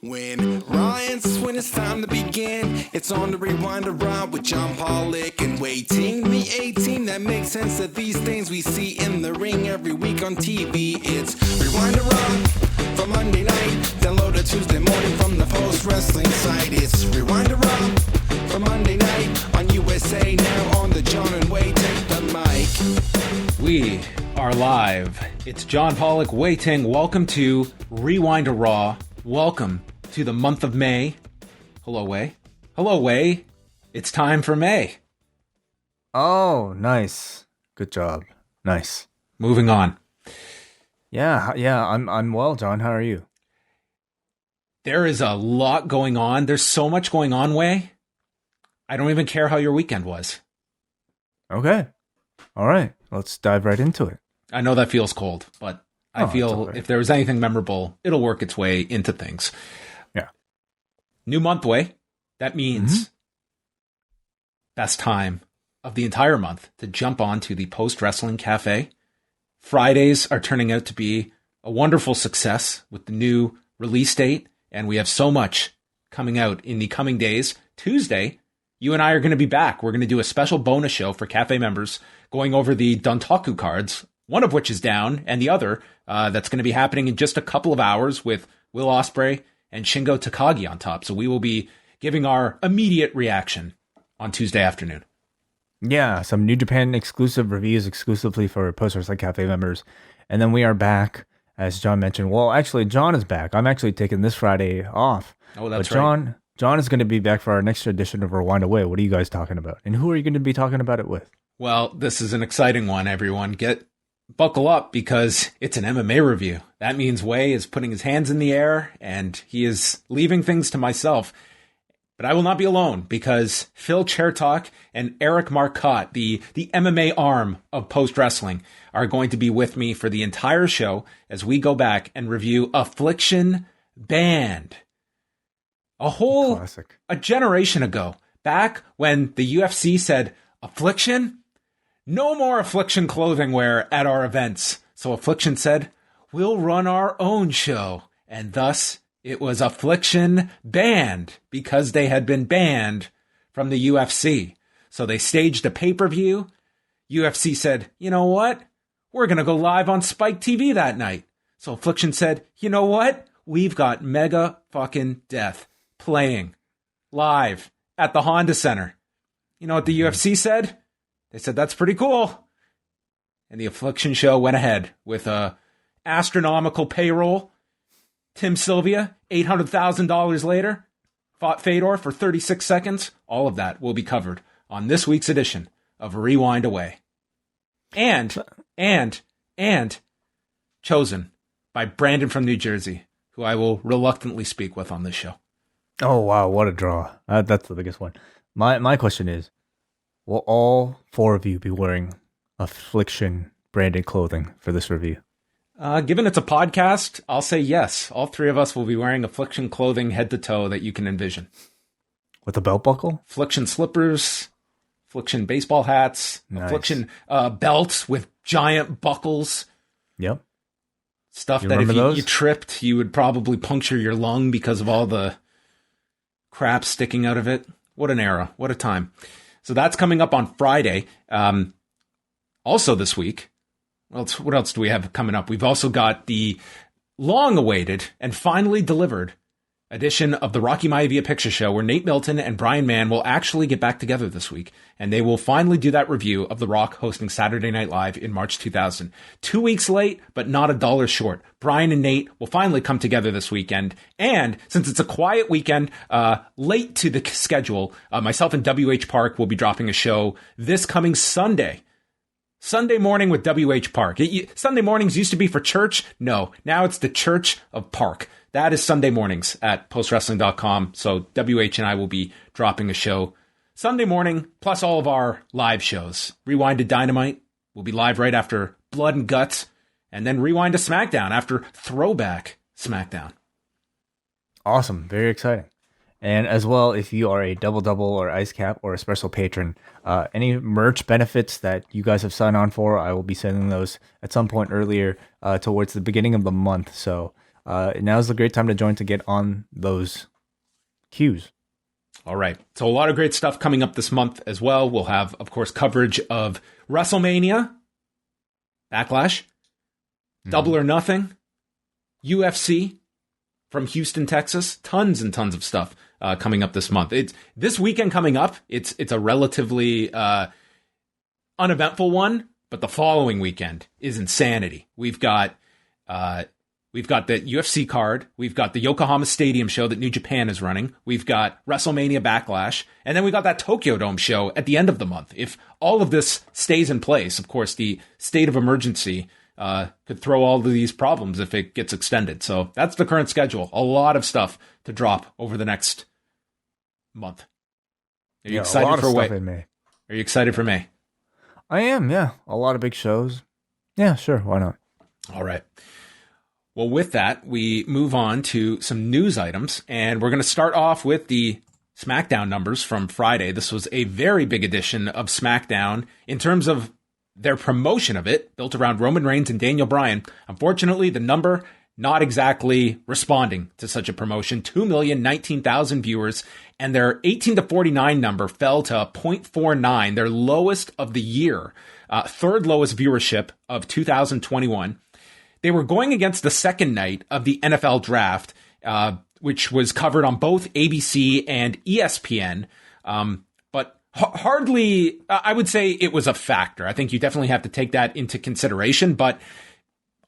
When Ryan's when it's time to begin, it's on the Rewind to Raw with John Pollock and Wai Ting. The 18 that makes sense of these things we see in the ring every week on TV. It's Rewind to Raw for Monday night. Download it Tuesday morning from the Post Wrestling site. It's Rewind to Raw for Monday night on USA Now on the John and Wai Take the mic. We are live. It's John Pollock, Wai Ting. Welcome to Rewind to Raw. Welcome to the month of May. Hello, Wai. Hello, Wai. It's time for May. Oh, nice. Good job. Nice. Moving on. Yeah, I'm well, John. How are you? There is a lot going on. There's so much going on, Wai. I don't even care how your weekend was. Okay. All right. Let's dive right into it. I know that feels cold, but I feel right. if there was anything memorable, it'll work its way into things. Yeah. New month, Wai. That means best time of the entire month to jump on to the Post Wrestling Cafe. Fridays are turning out to be a wonderful success with the new release date, and we have so much coming out in the coming days. Tuesday, you and I are going to be back. We're going to do a special bonus show for Cafe members going over the Dontaku cards, one of which is down, and the other that's going to be happening in just a couple of hours with Will Ospreay and Shingo Takagi on top. So we will be giving our immediate reaction on Tuesday afternoon. Yeah, some New Japan exclusive reviews exclusively for Post Wrestling Cafe members. And then we are back, as John mentioned. Well, actually, John is back. I'm actually taking this Friday off. Oh, that's but right. John is going to be back for our next edition of Rewind Away. What are you guys talking about? And who are you going to be talking about it with? Well, this is an exciting one, everyone. Buckle up because it's an MMA review. That means Wai is putting his hands in the air and he is leaving things to myself. But I will not be alone because Phil Chertok and Eric Marcotte, the MMA arm of Post Wrestling, are going to be with me for the entire show as we go back and review Affliction Banned. A generation ago, back when the UFC said, Affliction? No more Affliction clothing wear at our events. So Affliction said, we'll run our own show. And thus, it was Affliction Banned because they had been banned from the UFC. So they staged a pay-per-view. UFC said, you know what? We're going to go live on Spike TV that night. So Affliction said, you know what? We've got Mega fucking Death playing live at the Honda Center. You know what the UFC said? They said, that's pretty cool. And the Affliction show went ahead with a astronomical payroll. Tim Sylvia, $800,000 later, fought Fedor for 36 seconds. All of that will be covered on this week's edition of Rewind Away. And chosen by Brandon from New Jersey, who I will reluctantly speak with on this show. Oh, wow. What a draw. That's the biggest one. My question is, will all four of you be wearing Affliction branded clothing for this review? Given it's a podcast, I'll say yes. All three of us will be wearing Affliction clothing head to toe that you can envision. With a belt buckle? Affliction slippers, Affliction baseball hats, Nice. Affliction belts with giant buckles. Yep. Stuff You that if remember you those? tripped, you would probably puncture your lung because of all the crap sticking out of it. What an era. What a time. So that's coming up on Friday. Also this week, what else do we have coming up? We've also got the long-awaited and finally delivered edition of the Rocky Maivia Picture Show, where Nate Milton and Brian Mann will actually get back together this week, and they will finally do that review of The Rock hosting Saturday Night Live in March 2000. 2 weeks late, but not a dollar short. Brian and Nate will finally come together this weekend, and since it's a quiet weekend, late to the schedule, myself and WH Park will be dropping a show this coming Sunday. Sunday morning with WH Park. Sunday mornings used to be for church. No, now it's the Church of Park. That is Sunday mornings at postwrestling.com. So WH and I will be dropping a show Sunday morning, plus all of our live shows. Rewind to Dynamite will be live right after Blood and Guts, and then Rewind to SmackDown after Throwback SmackDown. Awesome. Very exciting. And as well, if you are a double or ice cap or espresso patron, any merch benefits that you guys have signed on for, I will be sending those at some point earlier towards the beginning of the month. So now's the great time to join to get on those cues. All right. So a lot of great stuff coming up this month as well. We'll have, of course, coverage of WrestleMania, Backlash, Double or Nothing, UFC from Houston, Texas. Tons and tons of stuff coming up this month. It's this weekend coming up. It's a relatively uneventful one, but the following weekend is insanity. We've got the UFC card. We've got the Yokohama Stadium show that New Japan is running. We've got WrestleMania Backlash. And then we got that Tokyo Dome show at the end of the month. If all of this stays in place, of course, the state of emergency could throw all of these problems if it gets extended. So that's the current schedule. A lot of stuff to drop over the next month. Are you excited for May? Are you excited for May? I am, yeah. A lot of big shows. Yeah, sure. Why not? All right. Well, with that, we move on to some news items, and we're going to start off with the SmackDown numbers from Friday. This was a very big edition of SmackDown in terms of their promotion of it, built around Roman Reigns and Daniel Bryan. Unfortunately, the number not exactly responding to such a promotion. 2,019,000 viewers, and their 18 to 49 number fell to 0.49, their lowest of the year, third lowest viewership of 2021. They were going against the second night of the NFL draft, which was covered on both ABC and ESPN. But hardly, I would say it was a factor. I think you definitely have to take that into consideration, but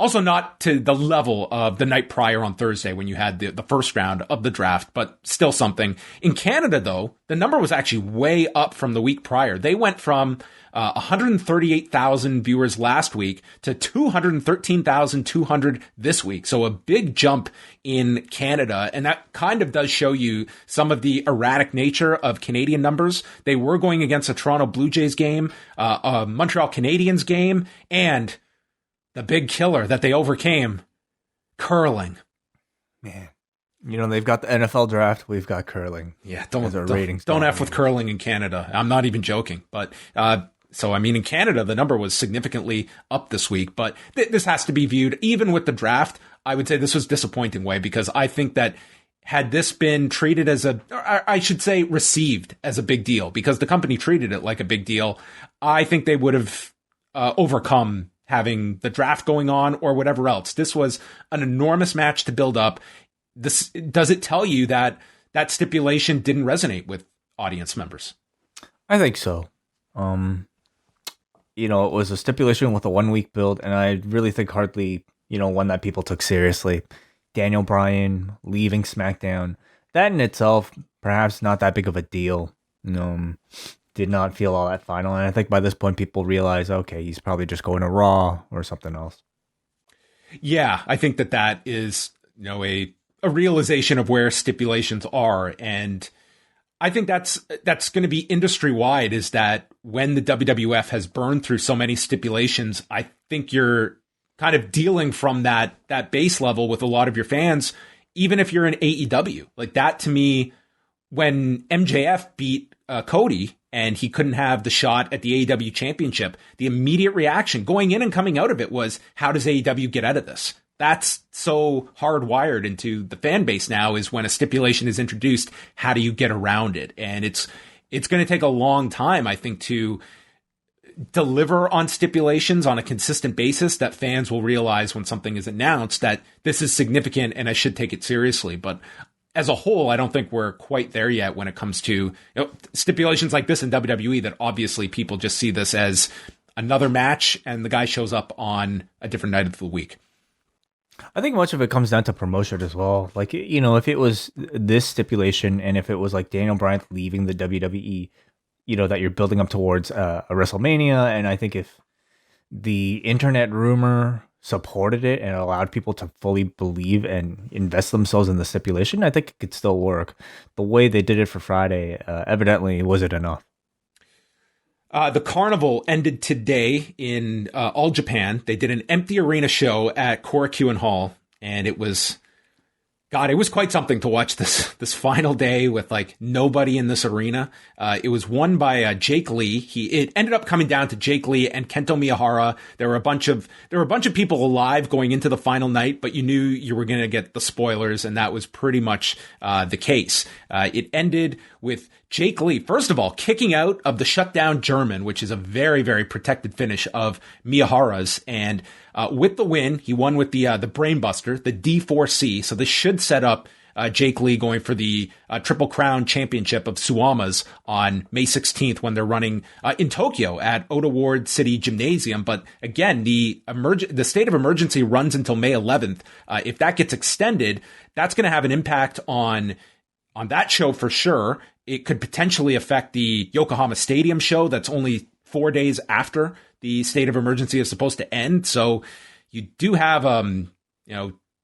also not to the level of the night prior on Thursday when you had the first round of the draft, but still something. In Canada, though, the number was actually way up from the week prior. They went from 138,000 viewers last week to 213,200 this week. So a big jump in Canada. And that kind of does show you some of the erratic nature of Canadian numbers. They were going against a Toronto Blue Jays game, a Montreal Canadiens game, and the big killer that they overcame, curling. Man. You know, they've got the NFL draft. We've got curling. Yeah, don't F with curling in Canada. I'm not even joking. But so, I mean, in Canada, the number was significantly up this week. But this has to be viewed, even with the draft, I would say this was disappointing way, because I think that had this been treated as I should say received as a big deal, because the company treated it like a big deal, I think they would have overcome having the draft going on or whatever else. This was an enormous match to build up. Does it tell you that that stipulation didn't resonate with audience members? I think so. You know, it was a stipulation with a 1 week build, and I really think hardly, one that people took seriously. Daniel Bryan leaving SmackDown, that in itself, perhaps not that big of a deal. Did not feel all that final, and I think by this point people realize, okay, he's probably just going to Raw or something else. Yeah, I think that is, a realization of where stipulations are, and I think that's going to be industry wide. Is that when the WWF has burned through so many stipulations, I think you're kind of dealing from that base level with a lot of your fans, even if you're in AEW. Like that, to me, when MJF beat Cody and he couldn't have the shot at the AEW championship, the immediate reaction going in and coming out of it was, how does AEW get out of this? That's so hardwired into the fan base now, is when a stipulation is introduced, how do you get around it? And it's going to take a long time, I think, to deliver on stipulations on a consistent basis that fans will realize when something is announced that this is significant and I should take it seriously. But as a whole, I don't think we're quite there yet when it comes to stipulations like this in WWE, that obviously people just see this as another match and the guy shows up on a different night of the week. I think much of it comes down to promotion as well. Like, if it was this stipulation and if it was like Daniel Bryan leaving the WWE, that you're building up towards a WrestleMania, and I think if the internet rumor supported it and allowed people to fully believe and invest themselves in the stipulation, I think it could still work. The way they did it for Friday, evidently wasn't enough. The carnival ended today in All Japan. They did an empty arena show at Korakuen Hall, and it was God, it was quite something to watch this final day with like nobody in this arena. It was won by Jake Lee. It ended up coming down to Jake Lee and Kento Miyahara. There were a bunch of people alive going into the final night, but you knew you were going to get the spoilers, and that was pretty much the case. It ended with Jake Lee, first of all, kicking out of the shutdown German, which is a very, very protected finish of Miyahara's. And with the win, he won with the Brainbuster, the D4C. So this should set up Jake Lee going for the Triple Crown Championship of Suwamas on May 16th when they're running in Tokyo at Ota Ward City Gymnasium. But again, the state of emergency runs until May 11th. If that gets extended, that's going to have an impact on that show for sure. It could potentially affect the Yokohama Stadium show that's only 4 days after the state of emergency is supposed to end. So you do have,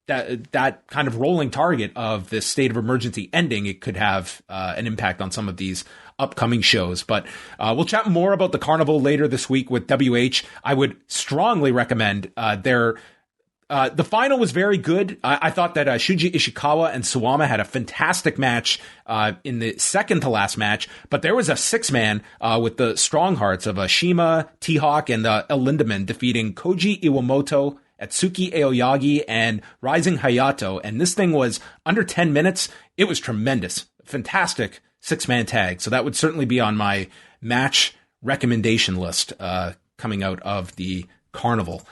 that kind of rolling target of this state of emergency ending. It could have an impact on some of these upcoming shows. But we'll chat more about the carnival later this week with WH. I would strongly recommend the final was very good. I thought that Shuji Ishikawa and Suwama had a fantastic match in the second to last match, but there was a 6-man with the strong hearts of Shima, T-Hawk, and El Lindemann defeating Koji Iwamoto, Atsuki Aoyagi, and Rising Hayato. And this thing was under 10 minutes. It was tremendous. Fantastic 6-man tag. So that would certainly be on my match recommendation list coming out of the carnival.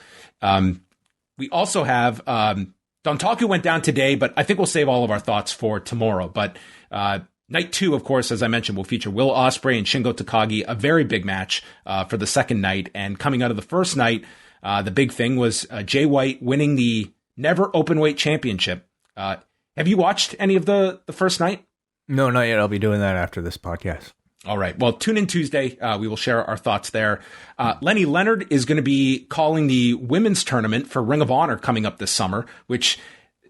We also have Dontaku went down today, but I think we'll save all of our thoughts for tomorrow. But night 2, of course, as I mentioned, will feature Will Ospreay and Shingo Takagi, a very big match for the second night. And coming out of the first night, the big thing was Jay White winning the Never Openweight Championship. Have you watched any of the first night? No, not yet. I'll be doing that after this podcast. All right. Well, tune in Tuesday. We will share our thoughts there. Lenny Leonard is going to be calling the women's tournament for Ring of Honor coming up this summer, which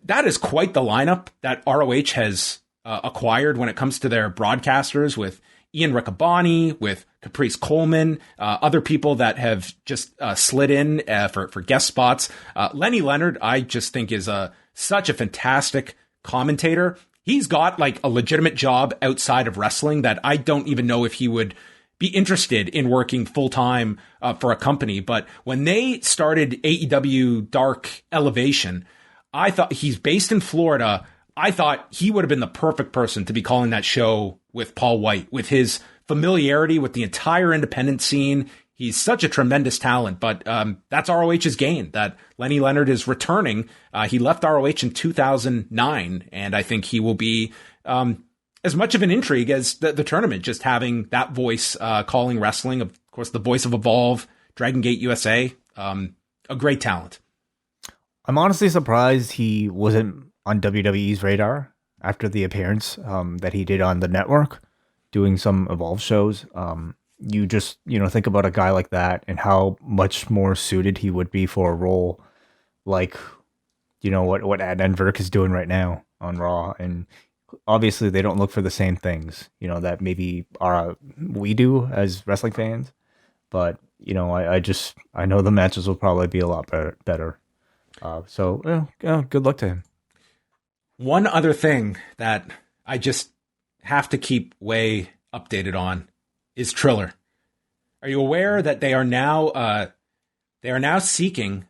that is quite the lineup that ROH has acquired when it comes to their broadcasters, with Ian Riccaboni, with Caprice Coleman, other people that have just slid in for guest spots. Lenny Leonard, I just think is such a fantastic commentator. He's got like a legitimate job outside of wrestling that I don't even know if he would be interested in working full time for a company. But when they started AEW Dark Elevation, I thought, he's based in Florida. I thought he would have been the perfect person to be calling that show with Paul White, with his familiarity with the entire independent scene. He's such a tremendous talent, but that's ROH's gain, that Lenny Leonard is returning. He left ROH in 2009, and I think he will be as much of an intrigue as the tournament, just having that voice calling wrestling. Of course, the voice of Evolve, Dragon Gate USA, a great talent. I'm honestly surprised he wasn't on WWE's radar after the appearance that he did on the network, doing some Evolve shows. You just, think about a guy like that and how much more suited he would be for a role like, what Adnan Virk is doing right now on Raw. And obviously they don't look for the same things, that maybe we do as wrestling fans. But, I know the matches will probably be a lot better. So good luck to him. One other thing that I just have to keep way updated on is Triller. Are you aware that they are now seeking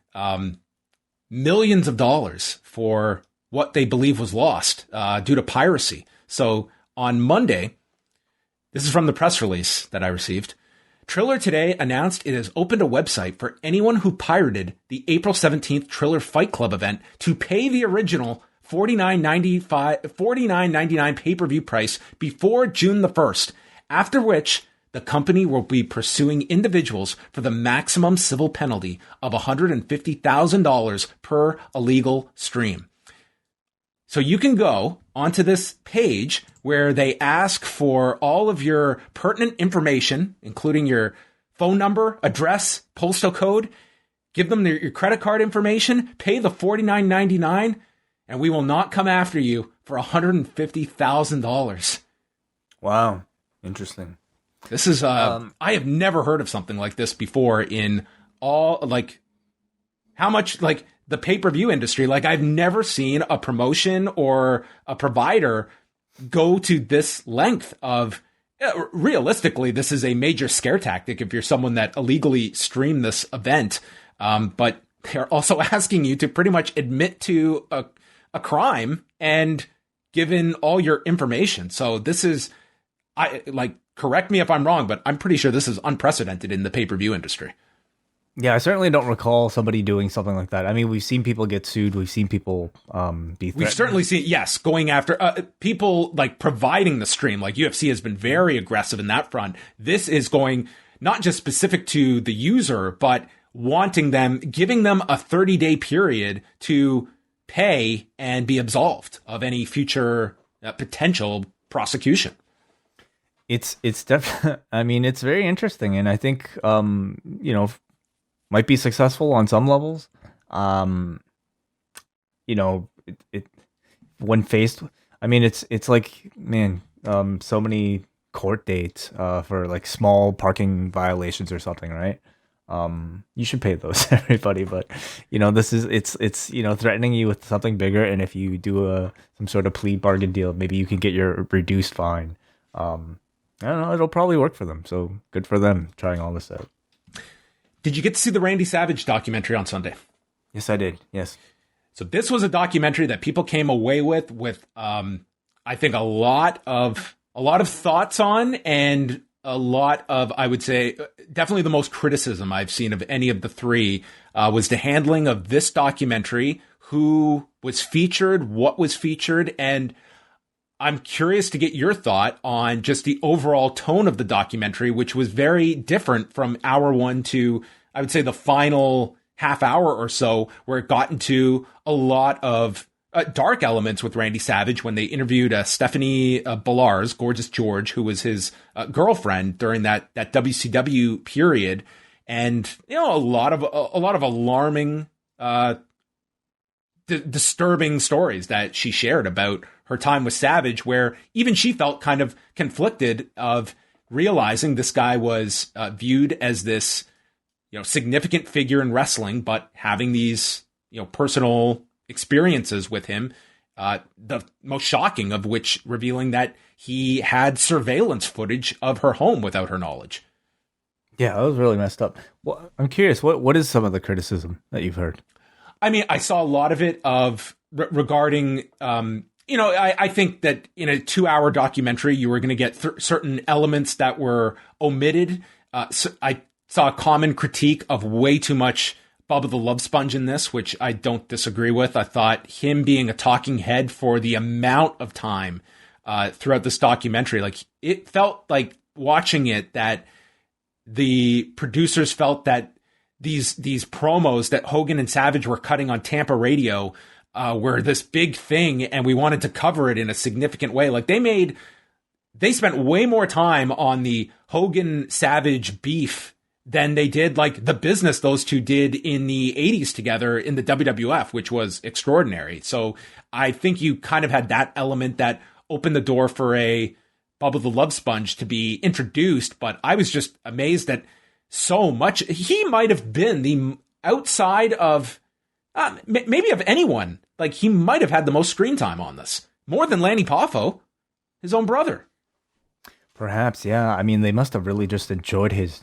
millions of dollars for what they believe was lost due to piracy? So on Monday, this is from the press release that I received, Triller today announced it has opened a website for anyone who pirated the April 17th Triller Fight Club event to pay the original $49.99 pay-per-view price before June the 1st, after which the company will be pursuing individuals for the maximum civil penalty of $150,000 per illegal stream. So you can go onto this page where they ask for all of your pertinent information, including your phone number, address, postal code, give them your credit card information, pay the $49.99, and we will not come after you for $150,000. Wow. Interesting. This is, I have never heard of something like this before in all, how much, the pay-per-view industry. Like, I've never seen a promotion or a provider go to this length of, realistically, this is a major scare tactic if you're someone that illegally streamed this event. But they're also asking you to pretty much admit to a crime and given all your information. So this is, correct me if I'm wrong, but I'm pretty sure this is unprecedented in the pay-per-view industry. Yeah, I certainly don't recall somebody doing something like that. I mean, we've seen people get sued. We've seen people be threatened. We've certainly seen, yes, going after people like providing the stream. Like UFC has been very aggressive in that front. This is going not just specific to the user, but wanting them, giving them a 30-day period to pay and be absolved of any future potential prosecution. It's definitely, I mean, it's very interesting. And I think, might be successful on some levels. It when faced, I mean, it's like, man, so many court dates for like small parking violations or something, right? You should pay those, everybody. But this is it's threatening you with something bigger, and if you do some sort of plea bargain deal, maybe you can get your reduced fine. I don't know. It'll probably work for them. So good for them trying all this out. Did you get to see the Randy Savage documentary on Sunday? Yes, I did. Yes. So this was a documentary that people came away with I think a lot of thoughts on, and a lot of, I would say, definitely the most criticism I've seen of any of the three was the handling of this documentary, who was featured, what was featured, and I'm curious to get your thought on just the overall tone of the documentary, which was very different from hour one to, I would say, the final half hour or so, where it got into a lot of dark elements with Randy Savage when they interviewed Stephanie Ballars, Gorgeous George, who was his girlfriend during that WCW period. And, a lot of alarming, disturbing stories that she shared about her time with Savage, where even she felt kind of conflicted of realizing this guy was viewed as this, significant figure in wrestling, but having these, personal experiences with him, the most shocking of which revealing that he had surveillance footage of her home without her knowledge. Yeah, that was really messed up. Well, I'm curious, what is some of the criticism that you've heard? I mean, I saw a lot of it regarding, I think that in a 2-hour documentary, you were going to get certain elements that were omitted. So I saw a common critique of way too much Bubba the Love Sponge in this, which I don't disagree with. I thought him being a talking head for the amount of time throughout this documentary, like, it felt like watching it that the producers felt that these promos that Hogan and Savage were cutting on Tampa radio were this big thing, and we wanted to cover it in a significant way. Like, they spent way more time on the Hogan Savage beef than they did like the business those two did in the 80s together in the WWF, which was extraordinary. So I think you kind of had that element that opened the door for a Bubba the Love Sponge to be introduced. But I was just amazed that so much, he might have been the outside of maybe of anyone. Like, he might have had the most screen time on this, more than Lanny Poffo, his own brother. Perhaps, yeah. I mean, they must have really just enjoyed his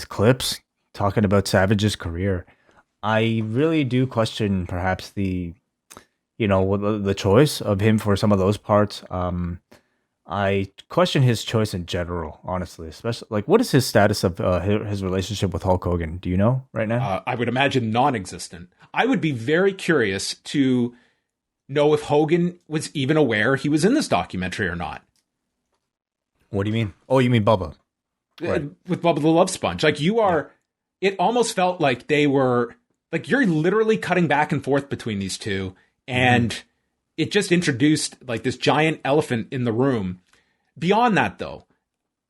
clips talking about Savage's career. I really do question perhaps the choice of him for some of those parts. I question his choice in general, honestly, especially like, what is his status of his relationship with Hulk Hogan? Do you know right now? I would imagine non-existent. I would be very curious to know if Hogan was even aware he was in this documentary or not. What do you mean? Oh, you mean Bubba? Right. With Bubba the Love Sponge. Like, you are, yeah. It almost felt like they were, like, you're literally cutting back and forth between these two. And it just introduced like this giant elephant in the room. Beyond that, though,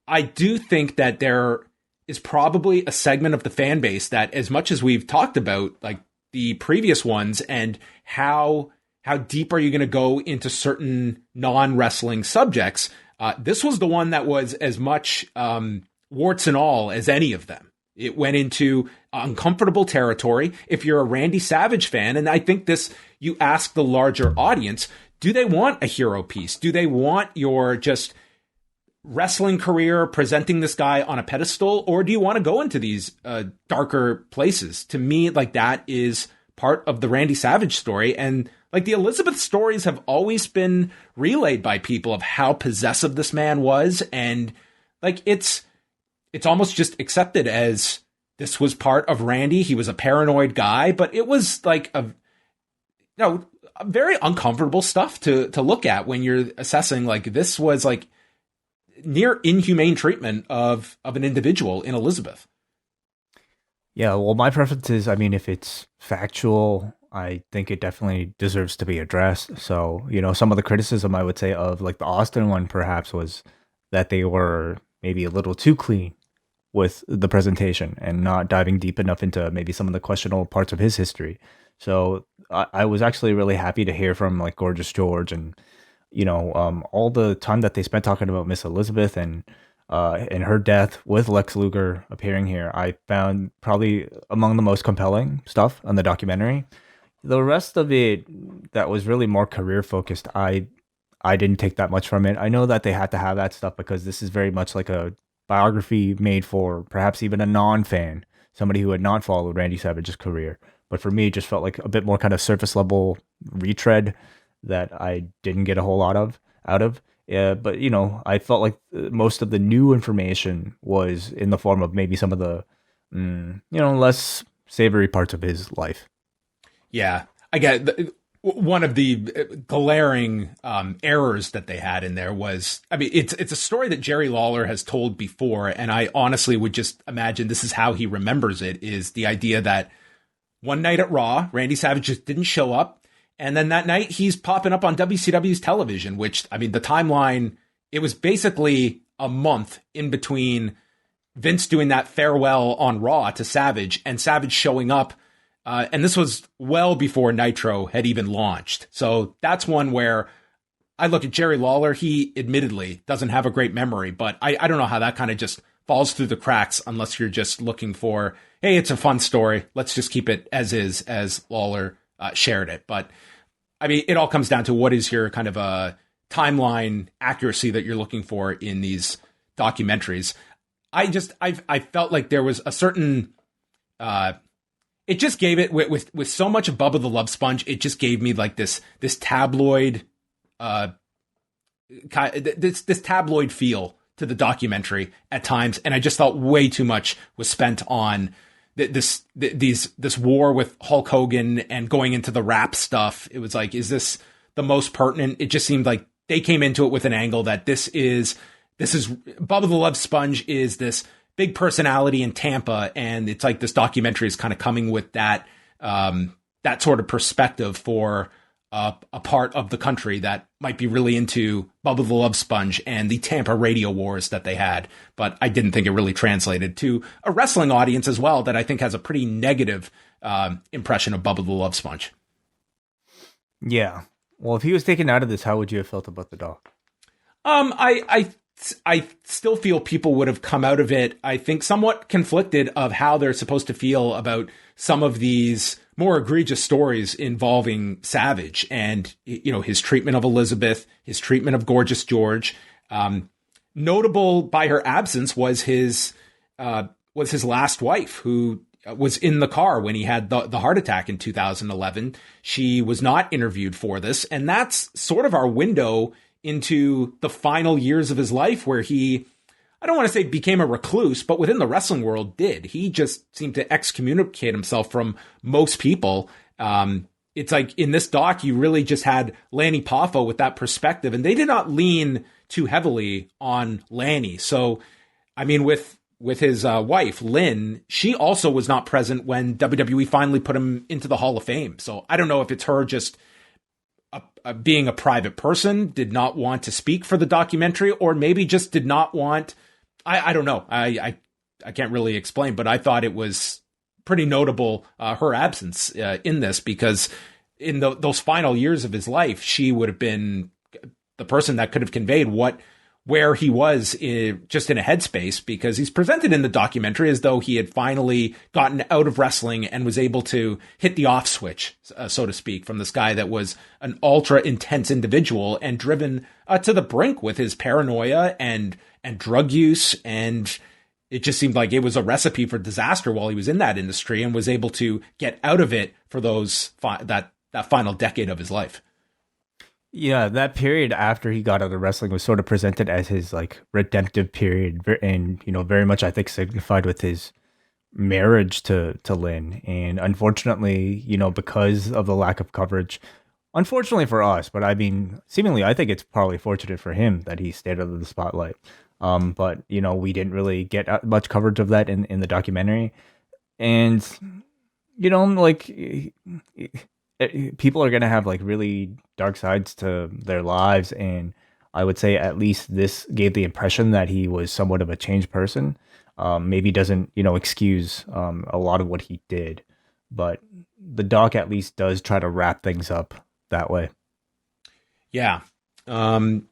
I do think that there is probably a segment of the fan base that, as much as we've talked about like the previous ones and how deep are you going to go into certain non-wrestling subjects, this was the one that was as much warts and all as any of them. It went into uncomfortable territory. If you're a Randy Savage fan, and I think you ask the larger audience, do they want a hero piece? Do they want your just wrestling career presenting this guy on a pedestal? Or do you want to go into these darker places? To me, like, that is part of the Randy Savage story. And like, the Elizabeth stories have always been relayed by people of how possessive this man was. And like, it's almost just accepted as this was part of Randy. He was a paranoid guy, but it was like a very uncomfortable stuff to look at when you're assessing, like, this was like near inhumane treatment of an individual in Elizabeth. Yeah, well, my preference is, I mean, if it's factual, I think it definitely deserves to be addressed. So, some of the criticism I would say of like the Austin one perhaps was that they were maybe a little too clean with the presentation and not diving deep enough into maybe some of the questionable parts of his history. So I was actually really happy to hear from like Gorgeous George and, all the time that they spent talking about Miss Elizabeth and her death with Lex Luger appearing here, I found probably among the most compelling stuff on the documentary. The rest of it that was really more career focused, I didn't take that much from it. I know that they had to have that stuff because this is very much like a biography made for perhaps even a non-fan, somebody who had not followed Randy Savage's career. But for me, it just felt like a bit more kind of surface level retread that I didn't get a whole lot out of. But I felt like most of the new information was in the form of maybe some of the, less savory parts of his life. Yeah, I get one of the glaring errors that they had in there was, I mean, it's a story that Jerry Lawler has told before, and I honestly would just imagine this is how he remembers it, is the idea that one night at Raw, Randy Savage just didn't show up, and then that night he's popping up on WCW's television, which, I mean, the timeline, it was basically a month in between Vince doing that farewell on Raw to Savage and Savage showing up. And this was well before Nitro had even launched. So that's one where I look at Jerry Lawler. He admittedly doesn't have a great memory, but I don't know how that kind of just falls through the cracks unless you're just looking for, hey, it's a fun story. Let's just keep it as is, as Lawler shared it. But I mean, it all comes down to what is your kind of a timeline accuracy that you're looking for in these documentaries. I felt like there was a certain, it just gave it with so much of Bubba the Love Sponge. It just gave me like this tabloid, this tabloid feel to the documentary at times, and I just thought way too much was spent on this war with Hulk Hogan and going into the rap stuff. It was like, is this the most pertinent? It just seemed like they came into it with an angle that this is Bubba the Love Sponge is this big personality in Tampa, and it's like this documentary is kind of coming with that that sort of perspective for a part of the country that might be really into Bubba the Love Sponge and the Tampa radio wars that they had. But I didn't think it really translated to a wrestling audience as well that I think has a pretty negative impression of Bubba the Love Sponge. Yeah. Well, if he was taken out of this, how would you have felt about the doc? I still feel people would have come out of it, I think, somewhat conflicted of how they're supposed to feel about some of these more egregious stories involving Savage and, his treatment of Elizabeth, his treatment of Gorgeous George. Notable by her absence was his last wife, who was in the car when he had the heart attack in 2011. She was not interviewed for this, and that's sort of our window into the final years of his life where he, I don't want to say became a recluse, but within the wrestling world did. He just seemed to excommunicate himself from most people. It's like in this doc, you really just had Lanny Poffo with that perspective, and they did not lean too heavily on Lanny. So, I mean, with his wife, Lynn, she also was not present when WWE finally put him into the Hall of Fame. So I don't know if it's her just being a private person, did not want to speak for the documentary, or maybe just did not want, I don't know. I can't really explain, but I thought it was pretty notable, her absence in this, because in those final years of his life, she would have been the person that could have conveyed what where he was just in a headspace, because he's presented in the documentary as though he had finally gotten out of wrestling and was able to hit the off switch, so to speak, from this guy that was an ultra intense individual and driven to the brink with his paranoia and drug use. And it just seemed like it was a recipe for disaster while he was in that industry, and was able to get out of it for that final decade of his life. Yeah, that period after he got out of wrestling was sort of presented as his like redemptive period, and very much I think signified with his marriage to Lynn. And unfortunately, because of the lack of coverage, unfortunately for us, but I mean, seemingly I think it's probably fortunate for him that he stayed out of the spotlight. But we didn't really get much coverage of that in the documentary, and people are going to have like really dark sides to their lives. And I would say at least this gave the impression that he was somewhat of a changed person. Maybe doesn't, excuse a lot of what he did, but the doc at least does try to wrap things up that way. Yeah. And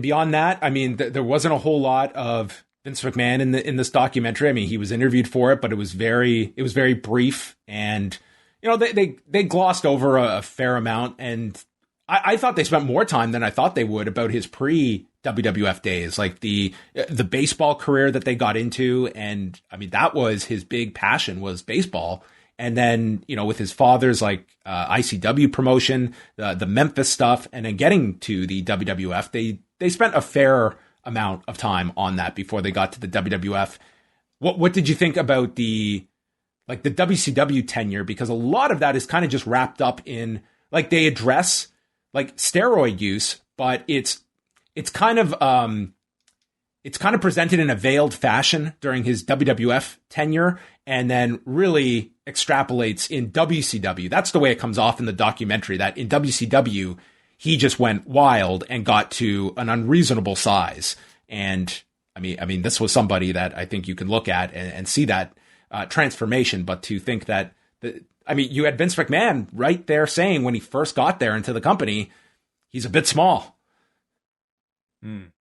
beyond that, I mean, there wasn't a whole lot of Vince McMahon in this documentary. I mean, he was interviewed for it, but it was very brief, and they glossed over a fair amount, and I thought they spent more time than I thought they would about his pre-WWF days, like the baseball career that they got into. And I mean, that was his big passion, was baseball. And then, with his father's like ICW promotion, the Memphis stuff, and then getting to the WWF, they spent a fair amount of time on that before they got to the WWF. What did you think about the WCW tenure? Because a lot of that is kind of just wrapped up in, like, they address like steroid use, but it's kind of presented in a veiled fashion during his WWF tenure, and then really extrapolates in WCW. That's the way it comes off in the documentary, that in WCW, he just went wild and got to an unreasonable size. And I mean, this was somebody that I think you can look at and see that transformation. But to think that, you had Vince McMahon right there saying when he first got there into the company, he's a bit small. You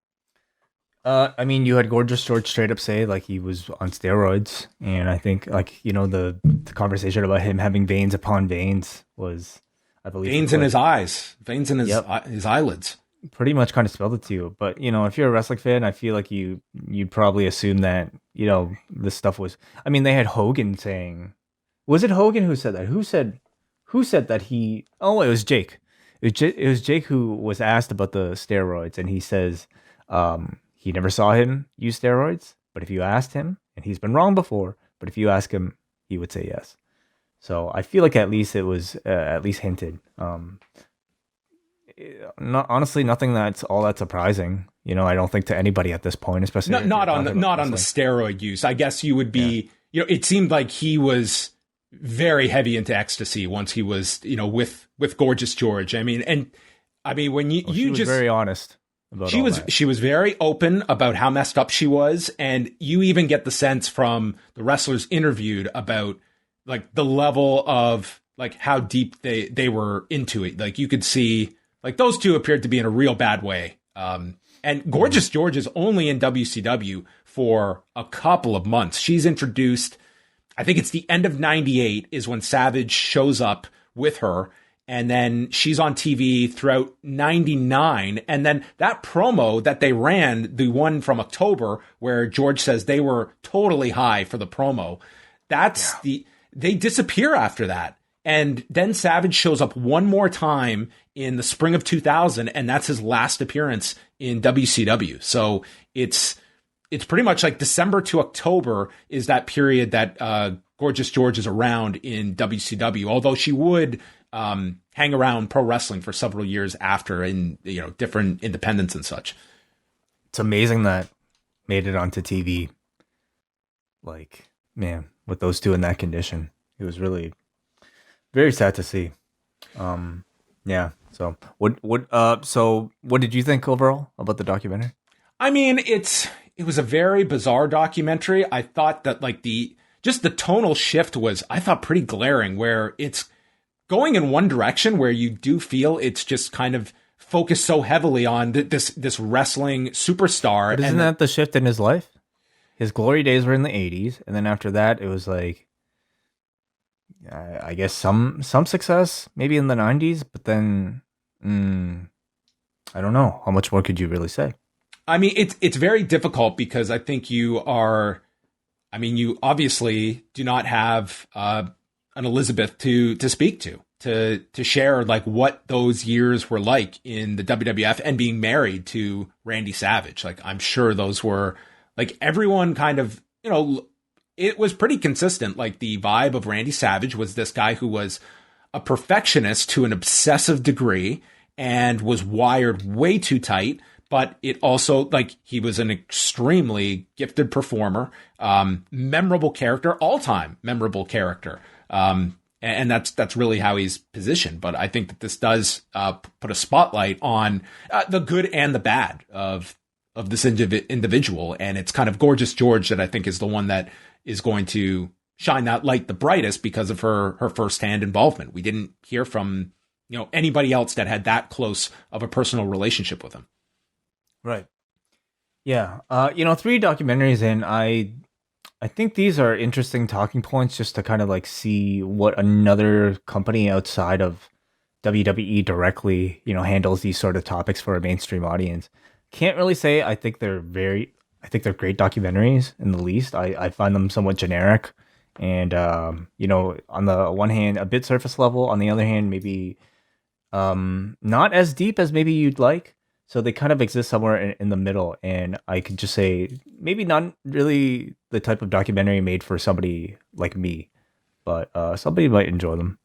had Gorgeous George straight up say like he was on steroids, and I think the conversation about him having veins upon veins was, I believe, veins in his eyes, veins in his his eyelids. Pretty much kind of spelled it to you. But if you're a wrestling fan, I feel like you'd probably assume that this stuff was. I mean, they had Hogan saying, was it Hogan who said that? Who said that he? Oh, it was Jake. It was Jake who was asked about the steroids, and he says he never saw him use steroids, but if you asked him, and he's been wrong before, but if you ask him, he would say yes. So I feel like at least it was at least hinted. Honestly, nothing that's all that surprising. I don't think to anybody at this point, especially not on the steroid use. I guess you would be. Yeah. It seemed like he was very heavy into ecstasy once he was, with Gorgeous George. When you was very honest about she was very open about how messed up she was, and you even get the sense from the wrestlers interviewed about like the level of like how deep they were into it. Like you could see like those two appeared to be in a real bad way. And Gorgeous George is only in WCW for a couple of months. She's introduced, I think it's the end of 98 is when Savage shows up with her. And then she's on TV throughout 99. And then that promo that they ran, the one from October where George says they were totally high for the promo, they disappear after that. And then Savage shows up one more time in the spring of 2000, and that's his last appearance in WCW. So it's pretty much like December to October is that period that Gorgeous George is around in WCW, although she would hang around pro wrestling for several years after in different independents and such. It's amazing that made it onto TV. Like, man, with those two in that condition, it was really very sad to see. Yeah. So what did you think overall about the documentary? I mean, it was a very bizarre documentary. I thought that like the tonal shift was, I thought, pretty glaring, where it's going in one direction where you do feel it's just kind of focused so heavily on this wrestling superstar. But isn't that the shift in his life? His glory days were in the 80s, and then after that, it was like, I guess some success, maybe in the 90s, but then I don't know. How much more could you really say? I mean, it's very difficult because I think you obviously do not have an Elizabeth to speak to share like what those years were like in the WWF and being married to Randy Savage. Like, I'm sure those were like everyone kind of, it was pretty consistent. Like the vibe of Randy Savage was this guy who was a perfectionist to an obsessive degree and was wired way too tight. But it also, like, he was an extremely gifted performer, memorable character, all-time memorable character. And that's really how he's positioned. But I think that this does put a spotlight on the good and the bad of this individual. And it's kind of Gorgeous George that I think is the one that is going to shine that light the brightest because of her firsthand involvement. We didn't hear from anybody else that had that close of a personal relationship with him. Right. Yeah. 3 documentaries in, I think these are interesting talking points just to kind of like see what another company outside of WWE directly, handles these sort of topics for a mainstream audience. Can't really say I think they're great documentaries in the least. I find them somewhat generic and, on the one hand, a bit surface level. On the other hand, maybe not as deep as maybe you'd like. So they kind of exist somewhere in the middle. And I could just say maybe not really the type of documentary made for somebody like me, but somebody might enjoy them.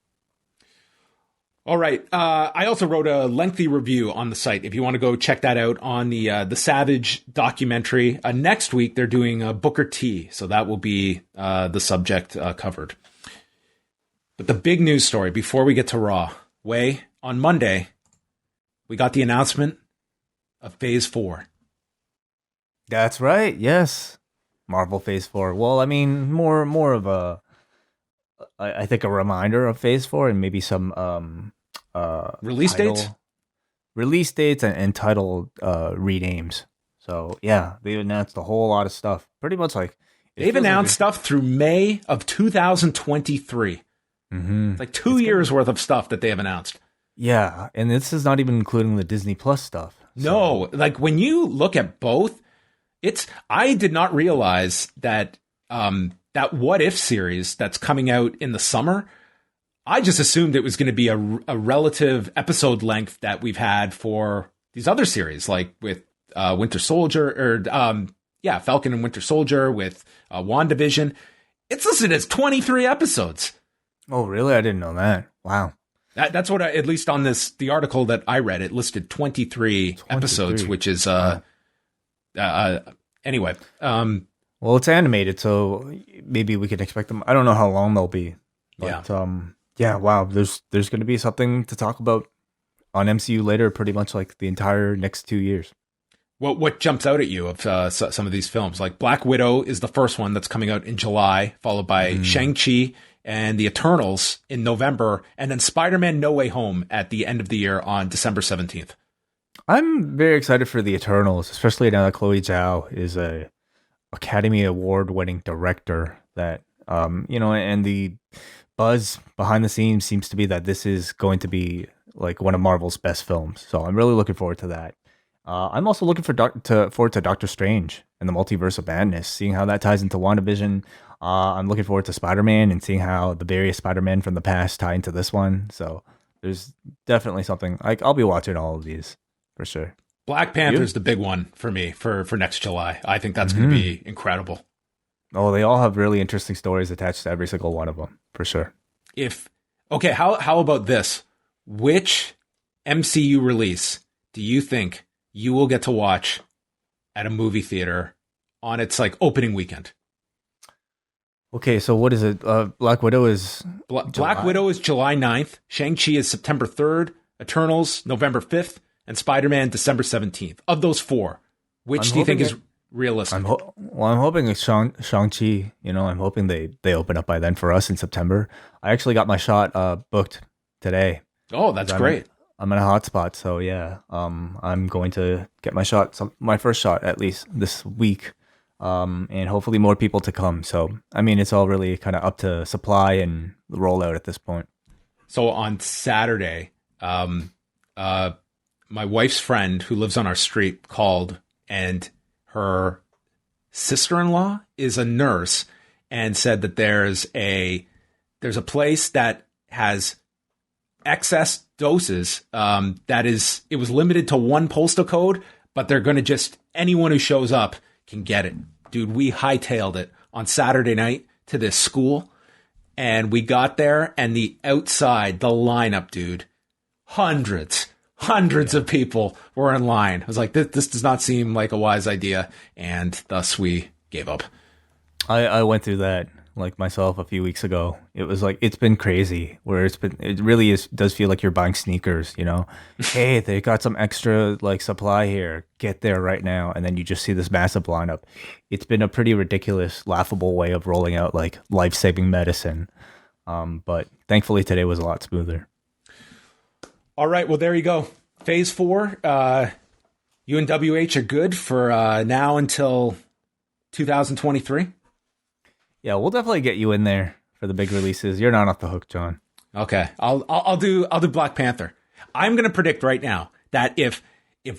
All right. I also wrote a lengthy review on the site. If you want to go check that out on the Savage documentary. Next week, they're doing Booker T. So that will be the subject covered. But the big news story before we get to Raw, on Monday, we got the announcement of Phase 4. That's right. Yes. Marvel Phase 4. Well, I mean, more of a, I think, a reminder of Phase 4 and maybe some release dates and title renames. So yeah, they announced a whole lot of stuff. Pretty much like they've announced stuff through May of 2023. It's like 2 years worth of stuff that they have announced. Yeah, and this is not even including the Disney Plus stuff. No, like when you look at both, I did not realize that that What If series that's coming out in the summer, I just assumed it was going to be a relative episode length that we've had for these other series, like with Winter Soldier or Falcon and Winter Soldier, with WandaVision. It's listed as 23 episodes. Oh, really? I didn't know that. Wow. That's what at least on the article that I read, it listed 23 episodes, which is anyway. Well, it's animated, so maybe we can expect them. I don't know how long they'll be, but wow. There's going to be something to talk about on MCU later, pretty much like the entire next 2 years. What jumps out at you of some of these films? Like Black Widow is the first one that's coming out in July, followed by Shang-Chi and the Eternals in November, and then Spider-Man No Way Home at the end of the year on December 17th. I'm very excited for the Eternals, especially now that Chloe Zhao is a Academy Award-winning director. That and the buzz behind the scenes seems to be that this is going to be like one of Marvel's best films. So I'm really looking forward to that. I'm also looking forward to Doctor Strange and the Multiverse of Madness, seeing how that ties into WandaVision. I'm looking forward to Spider-Man and seeing how the various Spider-Man from the past tie into this one. So there's definitely something. I'll be watching all of these for sure. Black Panther's the big one for me for next July. I think that's going to be incredible. Oh, they all have really interesting stories attached to every single one of them, for sure. How about this? Which MCU release do you think you will get to watch at a movie theater on its like opening weekend? Okay, so what is it? Black Widow is Black Widow is July 9th. Shang-Chi is September 3rd. Eternals, November 5th. And Spider-Man, December 17th. Of those four, which do you think is realistic? I'm hoping it's Shang-Chi. I'm hoping they open up by then for us in September. I actually got my shot booked today. Oh, that's great. I'm in a hot spot, so yeah. I'm going to get my first shot at least this week, and hopefully more people to come. So I mean, it's all really kind of up to supply and the rollout at this point. So on Saturday, my wife's friend who lives on our street called, and her sister-in-law is a nurse, and said that there's a place that has excess doses. It was limited to one postal code, but they're going to just, anyone who shows up can get it. Dude, we hightailed it on Saturday night to this school, and we got there, and the outside, the lineup, dude, hundreds of people were in line. I was like, this does not seem like a wise idea, and thus we gave up. I went through that like myself a few weeks ago. It was like, it's been crazy where it really does feel like you're buying sneakers, you know? Hey, they got some extra like supply here. Get there right now. And then you just see this massive lineup. It's been a pretty ridiculous, laughable way of rolling out like life-saving medicine. But thankfully today was a lot smoother. All right. Well, there you go. Phase 4. You and WH are good for now until 2023. Yeah, we'll definitely get you in there for the big releases. You're not off the hook, John. Okay, I'll do Black Panther. I'm going to predict right now that if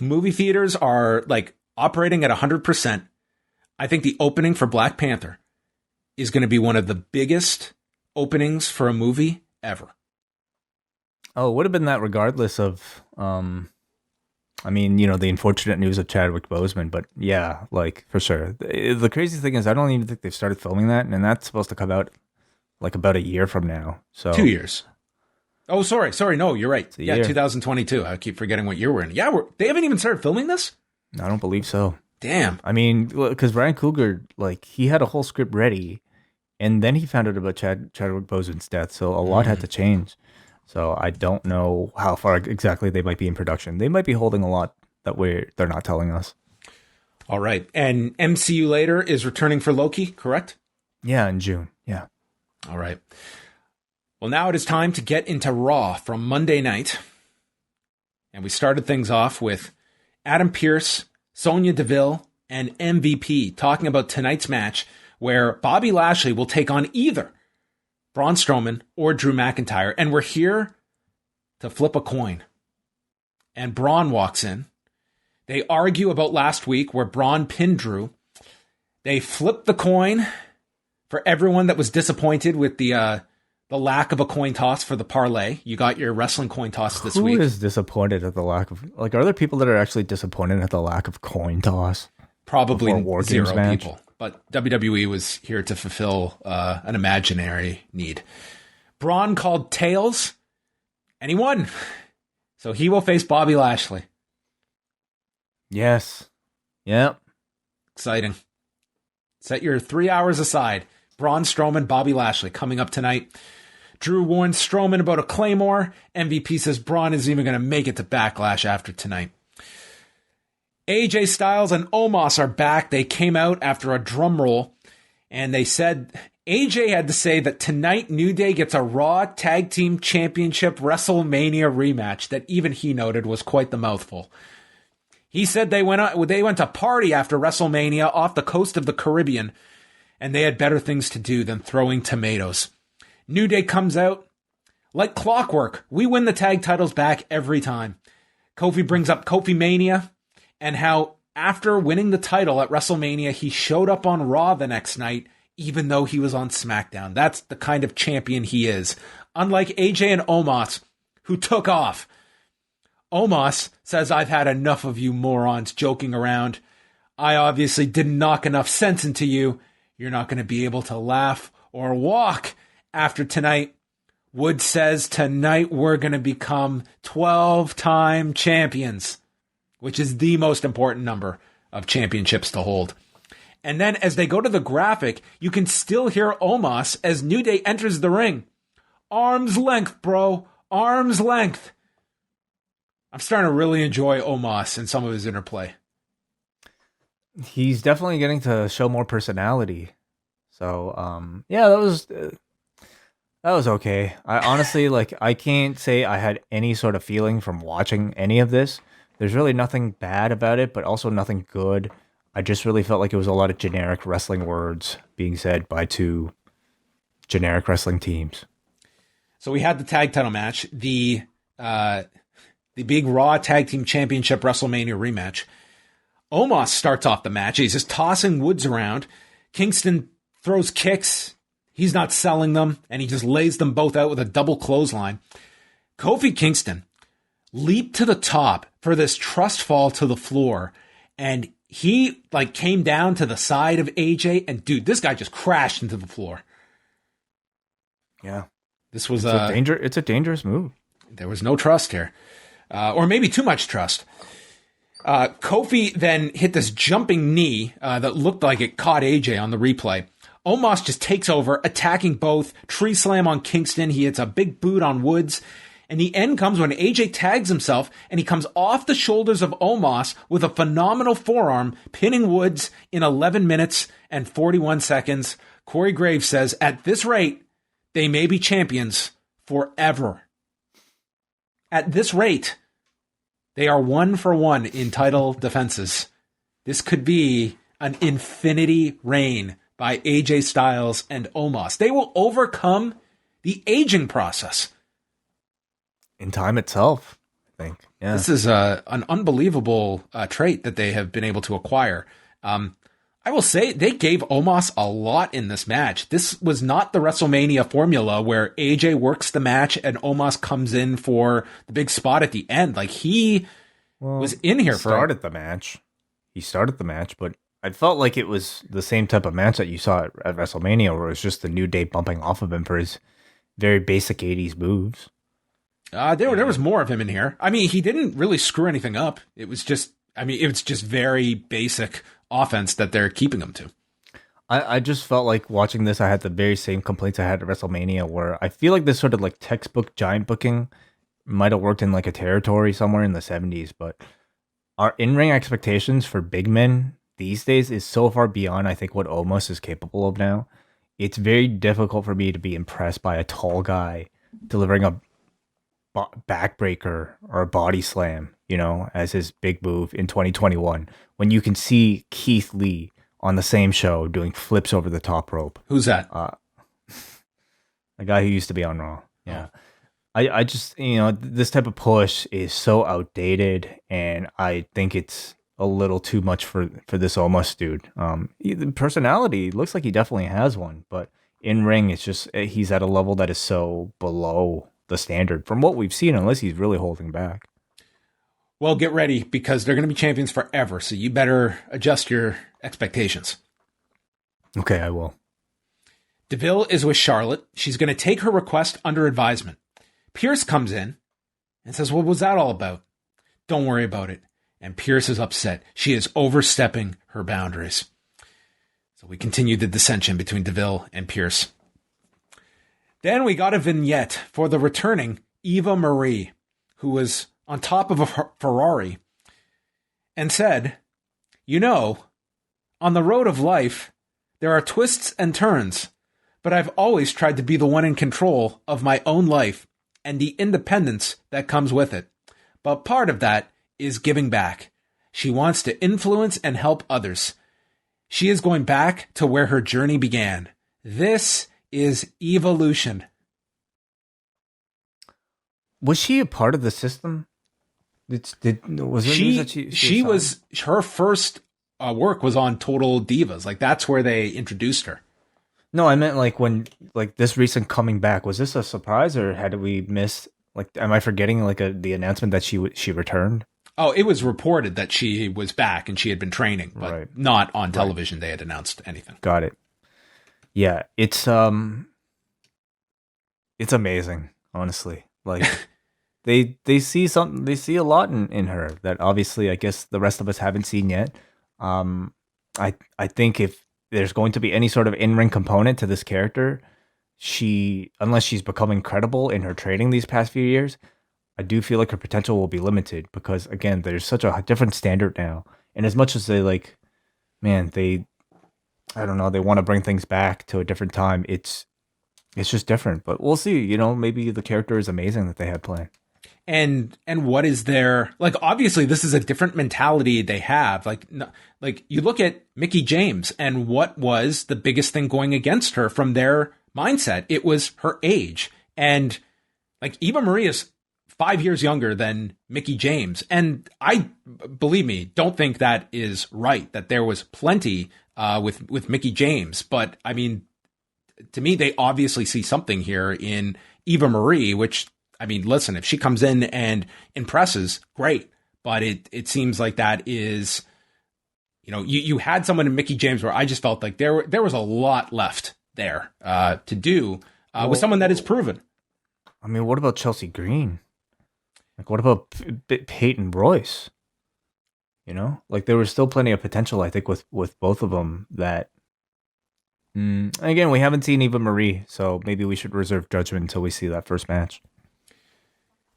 movie theaters are like operating at 100%, I think the opening for Black Panther is going to be one of the biggest openings for a movie ever. Oh, it would have been that regardless of, I mean, you know, the unfortunate news of Chadwick Boseman, but yeah, like for sure. The crazy thing is I don't even think they've started filming that, and that's supposed to come out like about a year from now. So 2 years. Oh, sorry. No, you're right. Yeah, year. 2022. I keep forgetting what year we're in. Yeah, they haven't even started filming this? I don't believe so. Damn. I mean, because Ryan Coogler, like, he had a whole script ready, and then he found out about Chadwick Boseman's death, so a lot had to change. So I don't know how far exactly they might be in production. They might be holding a lot that they're not telling us. All right. And MCU later is returning for Loki, correct? Yeah, in June. Yeah. All right. Well, now it is time to get into Raw from Monday night. And we started things off with Adam Pearce, Sonya Deville, and MVP talking about tonight's match, where Bobby Lashley will take on either Braun Strowman or Drew McIntyre. And we're here to flip a coin. And Braun walks in. They argue about last week where Braun pinned Drew. They flip the coin for everyone that was disappointed with the lack of a coin toss for the parlay. You got your wrestling coin toss this week. Who is disappointed at the lack of, like, are there people that are actually disappointed at the lack of coin toss? Probably zero people. But WWE was here to fulfill an imaginary need. Braun called tails, and he won. So he will face Bobby Lashley. Yes. Yep. Exciting. Set your 3 hours aside. Braun Strowman, Bobby Lashley coming up tonight. Drew warns Strowman about a Claymore. MVP says Braun isn't even going to make it to Backlash after tonight. AJ Styles and Omos are back. They came out after a drum roll, and they said AJ had to say that tonight New Day gets a Raw Tag Team Championship WrestleMania rematch that even he noted was quite the mouthful. He said they went to party after WrestleMania off the coast of the Caribbean, and they had better things to do than throwing tomatoes. New Day comes out. Like clockwork, we win the tag titles back every time. Kofi brings up Kofi Mania, and how after winning the title at WrestleMania, he showed up on Raw the next night, even though he was on SmackDown. That's the kind of champion he is. Unlike AJ and Omos, who took off. Omos says, I've had enough of you morons joking around. I obviously didn't knock enough sense into you. You're not going to be able to laugh or walk after tonight. Wood says, tonight we're going to become 12-time champions, which is the most important number of championships to hold. And then as they go to the graphic, you can still hear Omos as New Day enters the ring. Arm's length, bro. Arm's length. I'm starting to really enjoy Omos and some of his interplay. He's definitely getting to show more personality. So, yeah, that was... That was okay. I honestly, I can't say I had any sort of feeling from watching any of this. There's really nothing bad about it, but also nothing good. I just really felt like it was a lot of generic wrestling words being said by two generic wrestling teams. So we had the tag title match, the big Raw Tag Team Championship WrestleMania rematch. Omos starts off the match. He's just tossing Woods around. Kingston throws kicks. He's not selling them, and he just lays them both out with a double clothesline. Kofi Kingston leaped to the top for this trust fall to the floor, and he came down to the side of AJ, and dude, this guy just crashed into the floor. Yeah. This was it's a dangerous move. There was no trust here. Or maybe too much trust. Kofi then hit this jumping knee that looked like it caught AJ on the replay. Omos just takes over, attacking both. Tree slam on Kingston. He hits a big boot on Woods. And the end comes when AJ tags himself, and he comes off the shoulders of Omos with a phenomenal forearm, pinning Woods in 11 minutes and 41 seconds. Corey Graves says, at this rate, they may be champions forever. At this rate, they are 1-for-1 in title defenses. This could be an infinity reign by AJ Styles and Omos. They will overcome the aging process. In time itself, I think. Yeah. This is an unbelievable trait that they have been able to acquire. I will say they gave Omos a lot in this match. This was not the WrestleMania formula where AJ works the match and Omos comes in for the big spot at the end. He was in here for... He started the match, but I felt like it was the same type of match that you saw at WrestleMania, where it was just the New Day bumping off of him for his very basic 80s moves. There was more of him in here. I mean, he didn't really screw anything up. It was just very basic offense that they're keeping him to. I just felt like watching this, I had the very same complaints I had at WrestleMania, where I feel like this sort of textbook giant booking might have worked in a territory somewhere in the 70s, but our in-ring expectations for big men these days is so far beyond, I think, what Omos is capable of now. It's very difficult for me to be impressed by a tall guy delivering a backbreaker or a body slam, as his big move in 2021, when you can see Keith Lee on the same show doing flips over the top rope. Who's that? A guy who used to be on Raw. Yeah. I just, this type of push is so outdated, and I think it's a little too much for this Omos dude. The personality looks like he definitely has one, but in ring, it's just, he's at a level that is so below the standard from what we've seen, unless he's really holding back. Well, get ready, because they're going to be champions forever, so you better adjust your expectations. Okay, I will. Deville is with Charlotte. She's going to take her request under advisement. Pierce comes in and says, what was that all about? Don't worry about it. And Pierce is upset. She is overstepping her boundaries. So we continue the dissension between Deville and Pierce. Then we got a vignette for the returning Eva Marie, who was on top of a Ferrari and said, on the road of life, there are twists and turns, but I've always tried to be the one in control of my own life and the independence that comes with it. But part of that is giving back. She wants to influence and help others. She is going back to where her journey began. This is evolution. Was she a part of the system? Her first work was on Total Divas. That's where they introduced her. No, I meant when this recent coming back. Was this a surprise, or had we missed? Am I forgetting the announcement that she returned? Oh, it was reported that she was back and she had been training, but not on television. They had announced anything. Got it. Yeah, it's amazing, honestly. They see something, they see a lot in her that obviously I guess the rest of us haven't seen yet. I think if there's going to be any sort of in-ring component to this character, unless she's becoming credible in her training these past few years, I do feel like her potential will be limited, because again, there's such a different standard now. And as much as they I don't know, they want to bring things back to a different time, it's It's just different, but we'll see. Maybe the character is amazing that they had planned. And what is their, like, obviously this is a different mentality they have. Like you look at Mickie James, and what was the biggest thing going against her from their mindset? It was her age. And like Eva Marie is 5 years younger than Mickie James. And I, believe me, don't think that is right, that there was plenty with Mickie James. But I mean, to me, they obviously see something here in Eva Marie, which, I mean, listen, if she comes in and impresses, great. But it seems like that is, you had someone in Mickie James where I just felt like there was a lot left there to do with someone that is proven. I mean, what about Chelsea Green? Like, what about Peyton Royce? Like there was still plenty of potential, I think, with both of them. That again, we haven't seen Eva Marie, so maybe we should reserve judgment until we see that first match.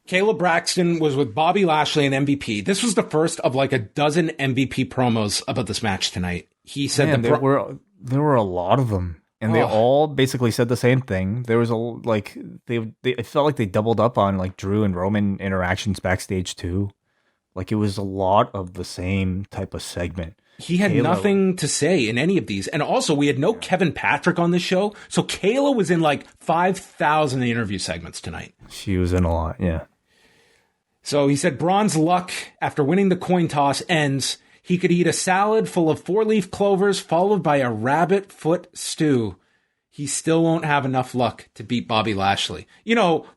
Kayla Braxton was with Bobby Lashley and MVP. This was the first of like a dozen MVP promos about this match tonight. He said there were a lot of them, and they all basically said the same thing. There was it felt like they doubled up on like Drew and Roman interactions backstage too. Like it was a lot of the same type of segment. He had nothing to say in any of these. And also, we had no Kevin Patrick on this show. So Kayla was in like 5,000 interview segments tonight. She was in a lot, yeah. So he said Braun's luck after winning the coin toss ends. He could eat a salad full of 4-leaf clovers followed by a rabbit foot stew. He still won't have enough luck to beat Bobby Lashley.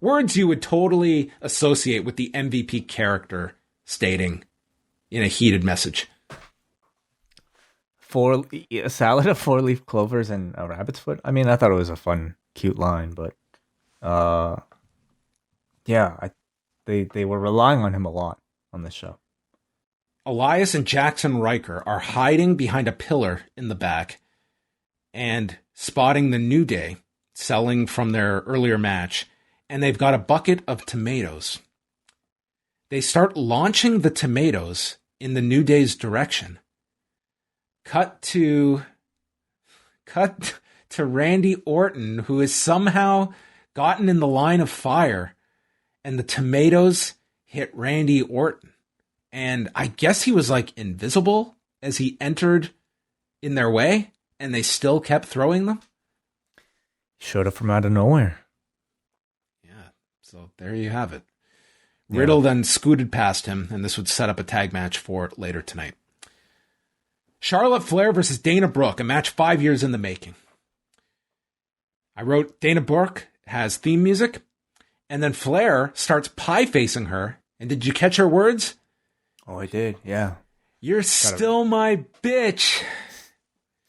Words you would totally associate with the MVP character stating in a heated message. A salad of 4-leaf clovers and a rabbit's foot. I mean, I thought it was a fun, cute line, but they were relying on him a lot on this show. Elias and Jackson Riker are hiding behind a pillar in the back and spotting the New Day selling from their earlier match, and they've got a bucket of tomatoes. They start launching the tomatoes in the New Day's direction. Cut to Randy Orton, who has somehow gotten in the line of fire, and the tomatoes hit Randy Orton. And I guess he was like invisible as he entered in their way, and they still kept throwing them. Showed up from out of nowhere. Yeah, so there you have it. Riddle then scooted past him, and this would set up a tag match for later tonight. Charlotte Flair versus Dana Brooke, a match 5 years in the making. I wrote Dana Brooke has theme music, and then Flair starts pie-facing her. And did you catch her words? Oh, I did, yeah. You're still my bitch.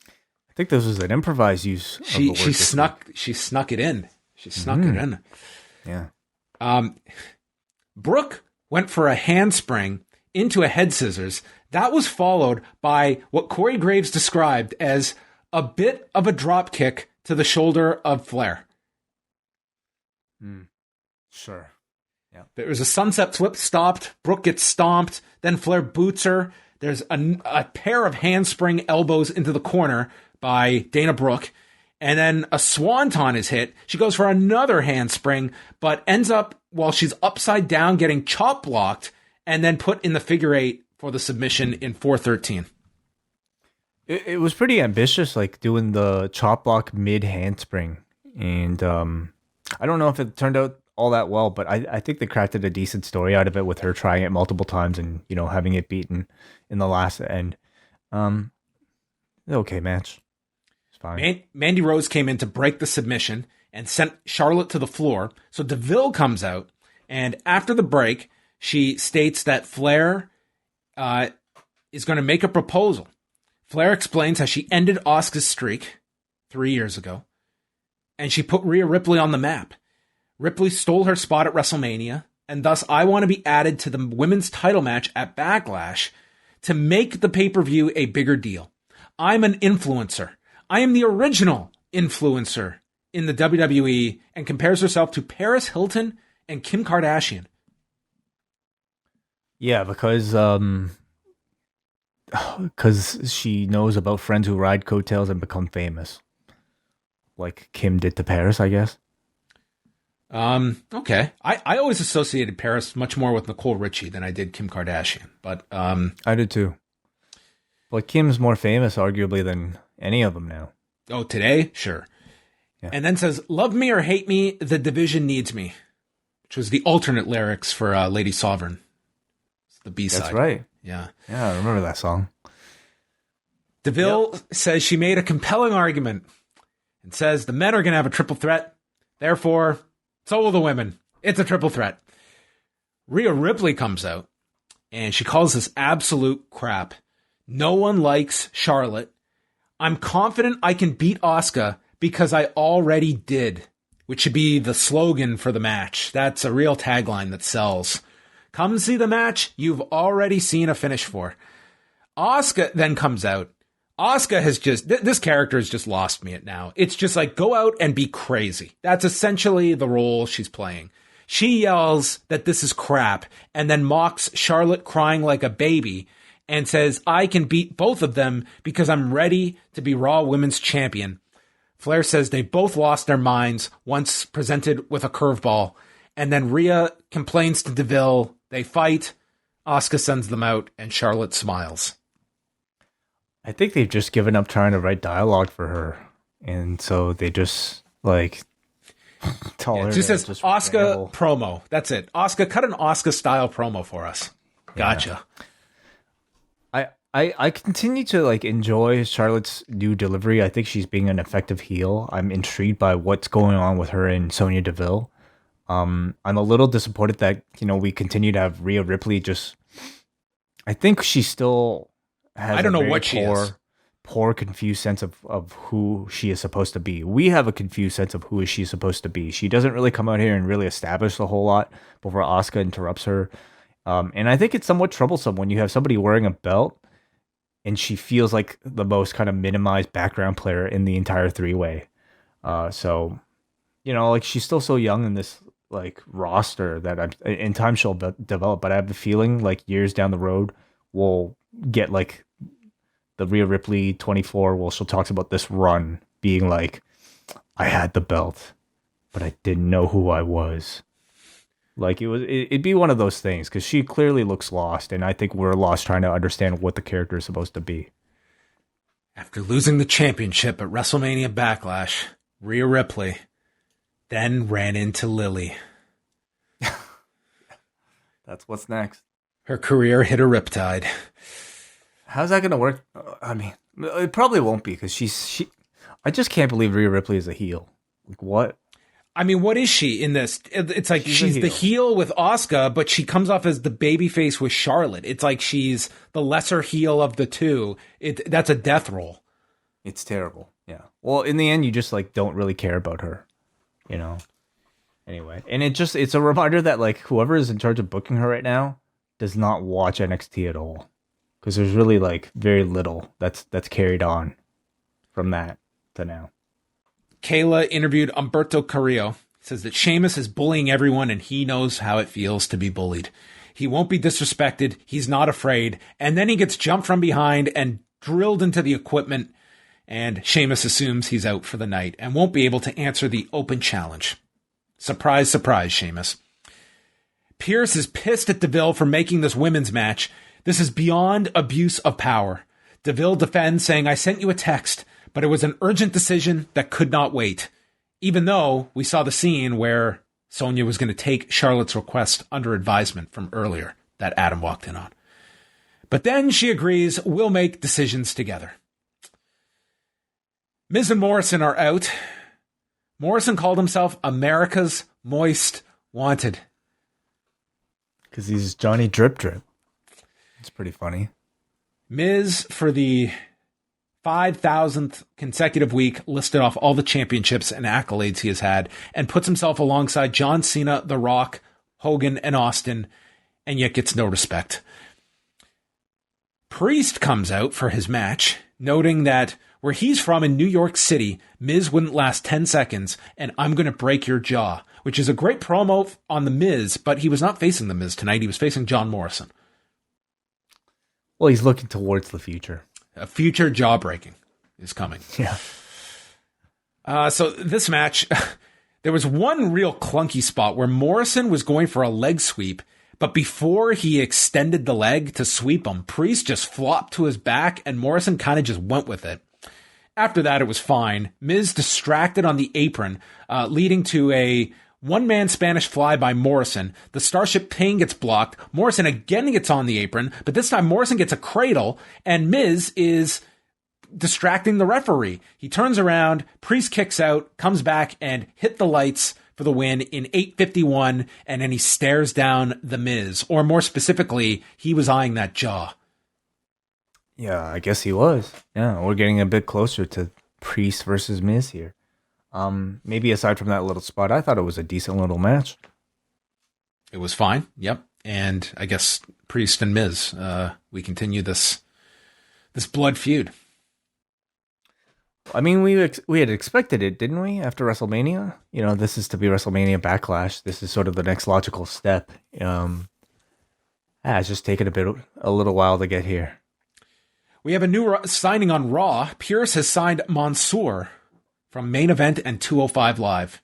I think this was an improvised use of the word. She snuck it in. She snuck it in. Yeah. Brooke went for a handspring into a head scissors. That was followed by what Corey Graves described as a bit of a drop kick to the shoulder of Flair. Sure. Yeah. There was a sunset flip stopped. Brooke gets stomped. Then Flair boots her. There's a pair of handspring elbows into the corner by Dana Brooke. And then a swanton is hit. She goes for another handspring, but ends up, while she's upside down, getting chop blocked and then put in the figure eight for the submission in 413. It was pretty ambitious, like doing the chop block mid handspring. And I don't know if it turned out all that well, but I think they crafted a decent story out of it with her trying it multiple times and, having it beaten in the last end. Okay match. It's fine. Mandy Rose came in to break the submission and sent Charlotte to the floor. So DeVille comes out, and after the break, she states that Flair is going to make a proposal. Flair explains how she ended Asuka's streak 3 years ago, and she put Rhea Ripley on the map. Ripley stole her spot at WrestleMania, and thus I want to be added to the women's title match at Backlash to make the pay-per-view a bigger deal. I'm an influencer. I am the original influencer in the WWE, and compares herself to Paris Hilton and Kim Kardashian. Yeah, because she knows about friends who ride coattails and become famous. like Kim did to Paris, I guess. Okay. I always associated Paris much more with Nicole Richie than I did Kim Kardashian, but I did too. But Kim's more famous, arguably, than any of them now. Oh, today? Sure. Yeah. And then says, love me or hate me, the division needs me, which was the alternate lyrics for Lady Sovereign. It's the B-side. That's right. Yeah. Yeah, I remember that song. DeVille says she made a compelling argument and says the men are going to have a triple threat. Therefore, so will the women. It's a triple threat. Rhea Ripley comes out and she calls this absolute crap. No one likes Charlotte. I'm confident I can beat Asuka because I already did, which should be the slogan for the match. That's a real tagline that sells. Come see the match you've already seen a finish for. Asuka then comes out. Asuka has just, this character has just lost me at now. It's just like, go out and be crazy. That's essentially the role she's playing. She yells that this is crap and then mocks Charlotte crying like a baby and says, I can beat both of them because I'm ready to be Raw Women's Champion. Flair says they both lost their minds once presented with a curveball. And then Rhea complains to DeVille. They fight. Asuka sends them out and Charlotte smiles. I think they've just given up trying to write dialogue for her. And so they just, like, tell her. It just says just Asuka ramble. promo. That's it. Asuka, cut an Asuka style promo for us. Gotcha. I continue to, like, enjoy Charlotte's new delivery. I think she's being an effective heel. I'm intrigued by what's going on with her and Sonya Deville. I'm a little disappointed that, we continue to have Rhea Ripley just... I think she still has I don't a know very what she is. poor, confused sense of who she is supposed to be. We have a confused sense of who is she supposed to be. She doesn't really come out here and really establish a whole lot before Asuka interrupts her. And I think it's somewhat troublesome when you have somebody wearing a belt and she feels like the most kind of minimized background player in the entire three-way. So, like, she's still so young in this, like, roster that in time she'll develop, but I have the feeling, like, years down the road, we'll get, like, the Rhea Ripley 24, well, she'll talk about this run being like, I had the belt, but I didn't know who I was. Like, it'd be one of those things, because she clearly looks lost, and I think we're lost trying to understand what the character is supposed to be. After losing the championship at WrestleMania Backlash, Rhea Ripley then ran into Lily. That's what's next. Her career hit a riptide. How's that going to work? I mean, it probably won't be, because she. I just can't believe Rhea Ripley is a heel. Like, what? I mean, what is she in this? It's like she's a the heel with Asuka, but she comes off as the babyface with Charlotte. It's like she's the lesser heel of the two. That's a death roll. It's terrible. Yeah. Well, in the end, you just, like, don't really care about her. Anyway, and it's a reminder that, like, whoever is in charge of booking her right now does not watch NXT at all, because there's really, like, very little that's carried on from that to now. Kayla interviewed Umberto Carrillo. Says that Sheamus is bullying everyone and he knows how it feels to be bullied. He won't be disrespected. He's not afraid. And then he gets jumped from behind and drilled into the equipment. And Sheamus assumes he's out for the night and won't be able to answer the open challenge. Surprise, surprise, Sheamus. Pierce is pissed at DeVille for making this women's match. This is beyond abuse of power. DeVille defends, saying, I sent you a text, but it was an urgent decision that could not wait. Even though we saw the scene where Sonya was going to take Charlotte's request under advisement from earlier that Adam walked in on. But then she agrees, we'll make decisions together. Miz and Morrison are out. Morrison called himself America's Moist Wanted. Because he's Johnny Drip Drip. It's pretty funny. Miz, for the 5,000th consecutive week, listed off all the championships and accolades he has had and puts himself alongside John Cena, The Rock, Hogan, and Austin, and yet gets no respect. Priest comes out for his match, noting that where he's from in New York City, Miz wouldn't last 10 seconds, and I'm going to break your jaw, which is a great promo on The Miz, but he was not facing The Miz tonight. He was facing John Morrison. Well, he's looking towards the future. A future jaw breaking is coming. Yeah. So this match, there was one real clunky spot where Morrison was going for a leg sweep, but before he extended the leg to sweep him, Priest just flopped to his back and Morrison kind of just went with it. After that, it was fine. Miz distracted on the apron, leading to a one-man Spanish fly by Morrison. The Starship Pain gets blocked. Morrison again gets on the apron, but this time Morrison gets a cradle, and Miz is distracting the referee. He turns around, Priest kicks out, comes back, and hit the lights for the win in 8:51, and then he stares down the Miz. Or more specifically, he was eyeing that jaw. Yeah, I guess he was. Yeah, we're getting a bit closer to Priest versus Miz here. Maybe aside from that little spot, I thought it was a decent little match. It was fine. Yep. And I guess Priest and Miz, we continue this blood feud. I mean, we had expected it, didn't we? After WrestleMania, this is to be WrestleMania Backlash. This is sort of the next logical step. It's just taken a little while to get here. We have a new signing on Raw. Pierce has signed Mansoor from Main Event and 205 Live,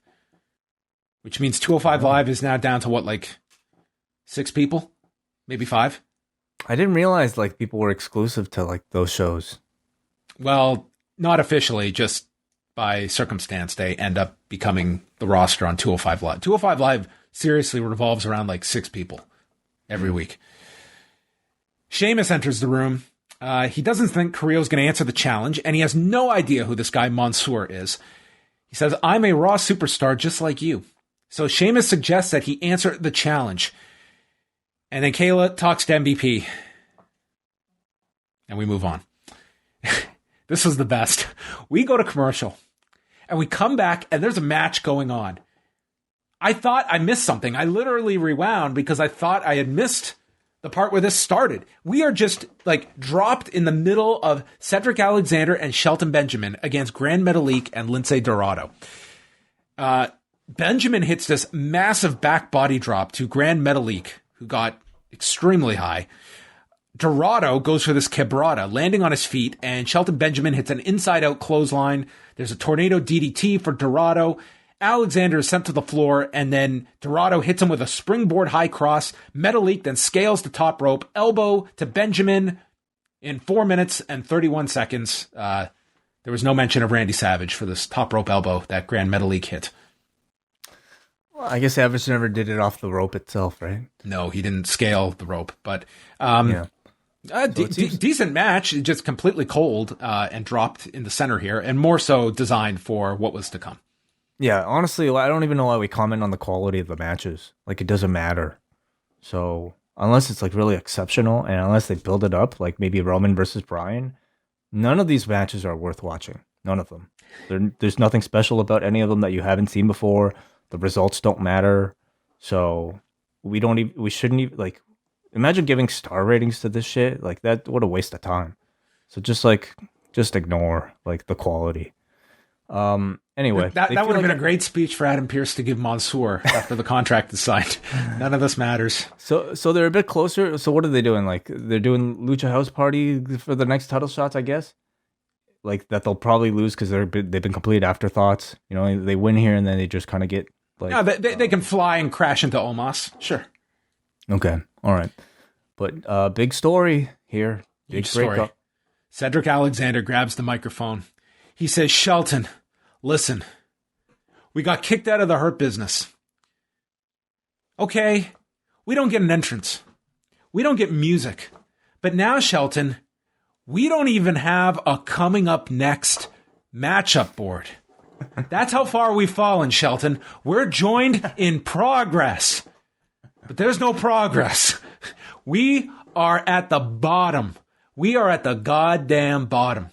which means 205 Live is now down to what, like 6 people, maybe 5. I didn't realize people were exclusive to those shows. Well, not officially, just by circumstance, they end up becoming the roster on 205 Live. 205 Live seriously revolves around 6 people every week. Sheamus enters the room. He doesn't think Carrillo's going to answer the challenge, and he has no idea who this guy Mansoor is. He says, "I'm a Raw superstar just like you." So Sheamus suggests that he answer the challenge. And then Kayla talks to MVP. And we move on. This was the best. We go to commercial, and we come back, and there's a match going on. I thought I missed something. I literally rewound because I thought I had missed the part where this started. We are just dropped in the middle of Cedric Alexander and Shelton Benjamin against Grand Metalik and Lince Dorado. Benjamin hits this massive back body drop to Grand Metalik, who got extremely high. Dorado goes for this quebrada, landing on his feet, and Shelton Benjamin hits an inside-out clothesline. There's a tornado DDT for Dorado. Alexander is sent to the floor, and then Dorado hits him with a springboard high cross. Metalik then scales the top rope, elbow to Benjamin in 4 minutes and 31 seconds. There was no mention of Randy Savage for this top rope elbow that Grand Metalik hit. Well, I guess Savage never did it off the rope itself, right? No, he didn't scale the rope, but decent match, just completely cold and dropped in the center here, and more so designed for what was to come. Yeah, honestly, I don't even know why we comment on the quality of the matches. It doesn't matter. So, unless it's really exceptional, and unless they build it up, maybe Roman versus Bryan, none of these matches are worth watching. None of them. There's nothing special about any of them that you haven't seen before. The results don't matter. So, we shouldn't even, imagine giving star ratings to this shit. That, what a waste of time. So, just ignore, the quality. Anyway, that would have been a great speech for Adam Pearce to give Mansoor after the contract is signed. None of this matters. So they're a bit closer. So what are they doing? They're doing Lucha House Party for the next title shots, I guess. That they'll probably lose because they've been complete afterthoughts. They win here and then they just kind of get No, they can fly and crash into Omos. Sure. Okay. All right. But big story here. Big story. Breakup. Cedric Alexander grabs the microphone. He says, "Shelton, listen, we got kicked out of the Hurt Business. Okay, we don't get an entrance. We don't get music. But now, Shelton, we don't even have a coming up next matchup board. That's how far we've fallen, Shelton. We're joined in progress. But there's no progress. We are at the bottom. We are at the goddamn bottom."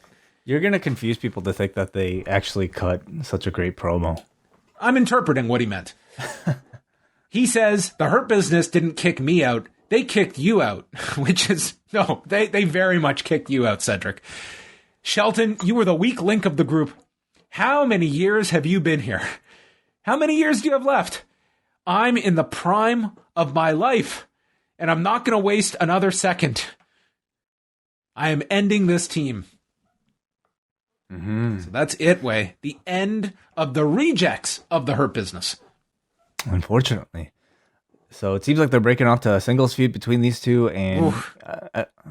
You're going to confuse people to think that they actually cut such a great promo. I'm interpreting what he meant. He says, the Hurt Business didn't kick me out. They kicked you out, which is, no, they very much kicked you out, Cedric. Shelton, you were the weak link of the group. How many years have you been here? How many years do you have left? I'm in the prime of my life, and I'm not going to waste another second. I am ending this team. So that's it, Way. The end of the rejects of the Hurt Business. Unfortunately. So it seems like they're breaking off to a singles feud between these two. And,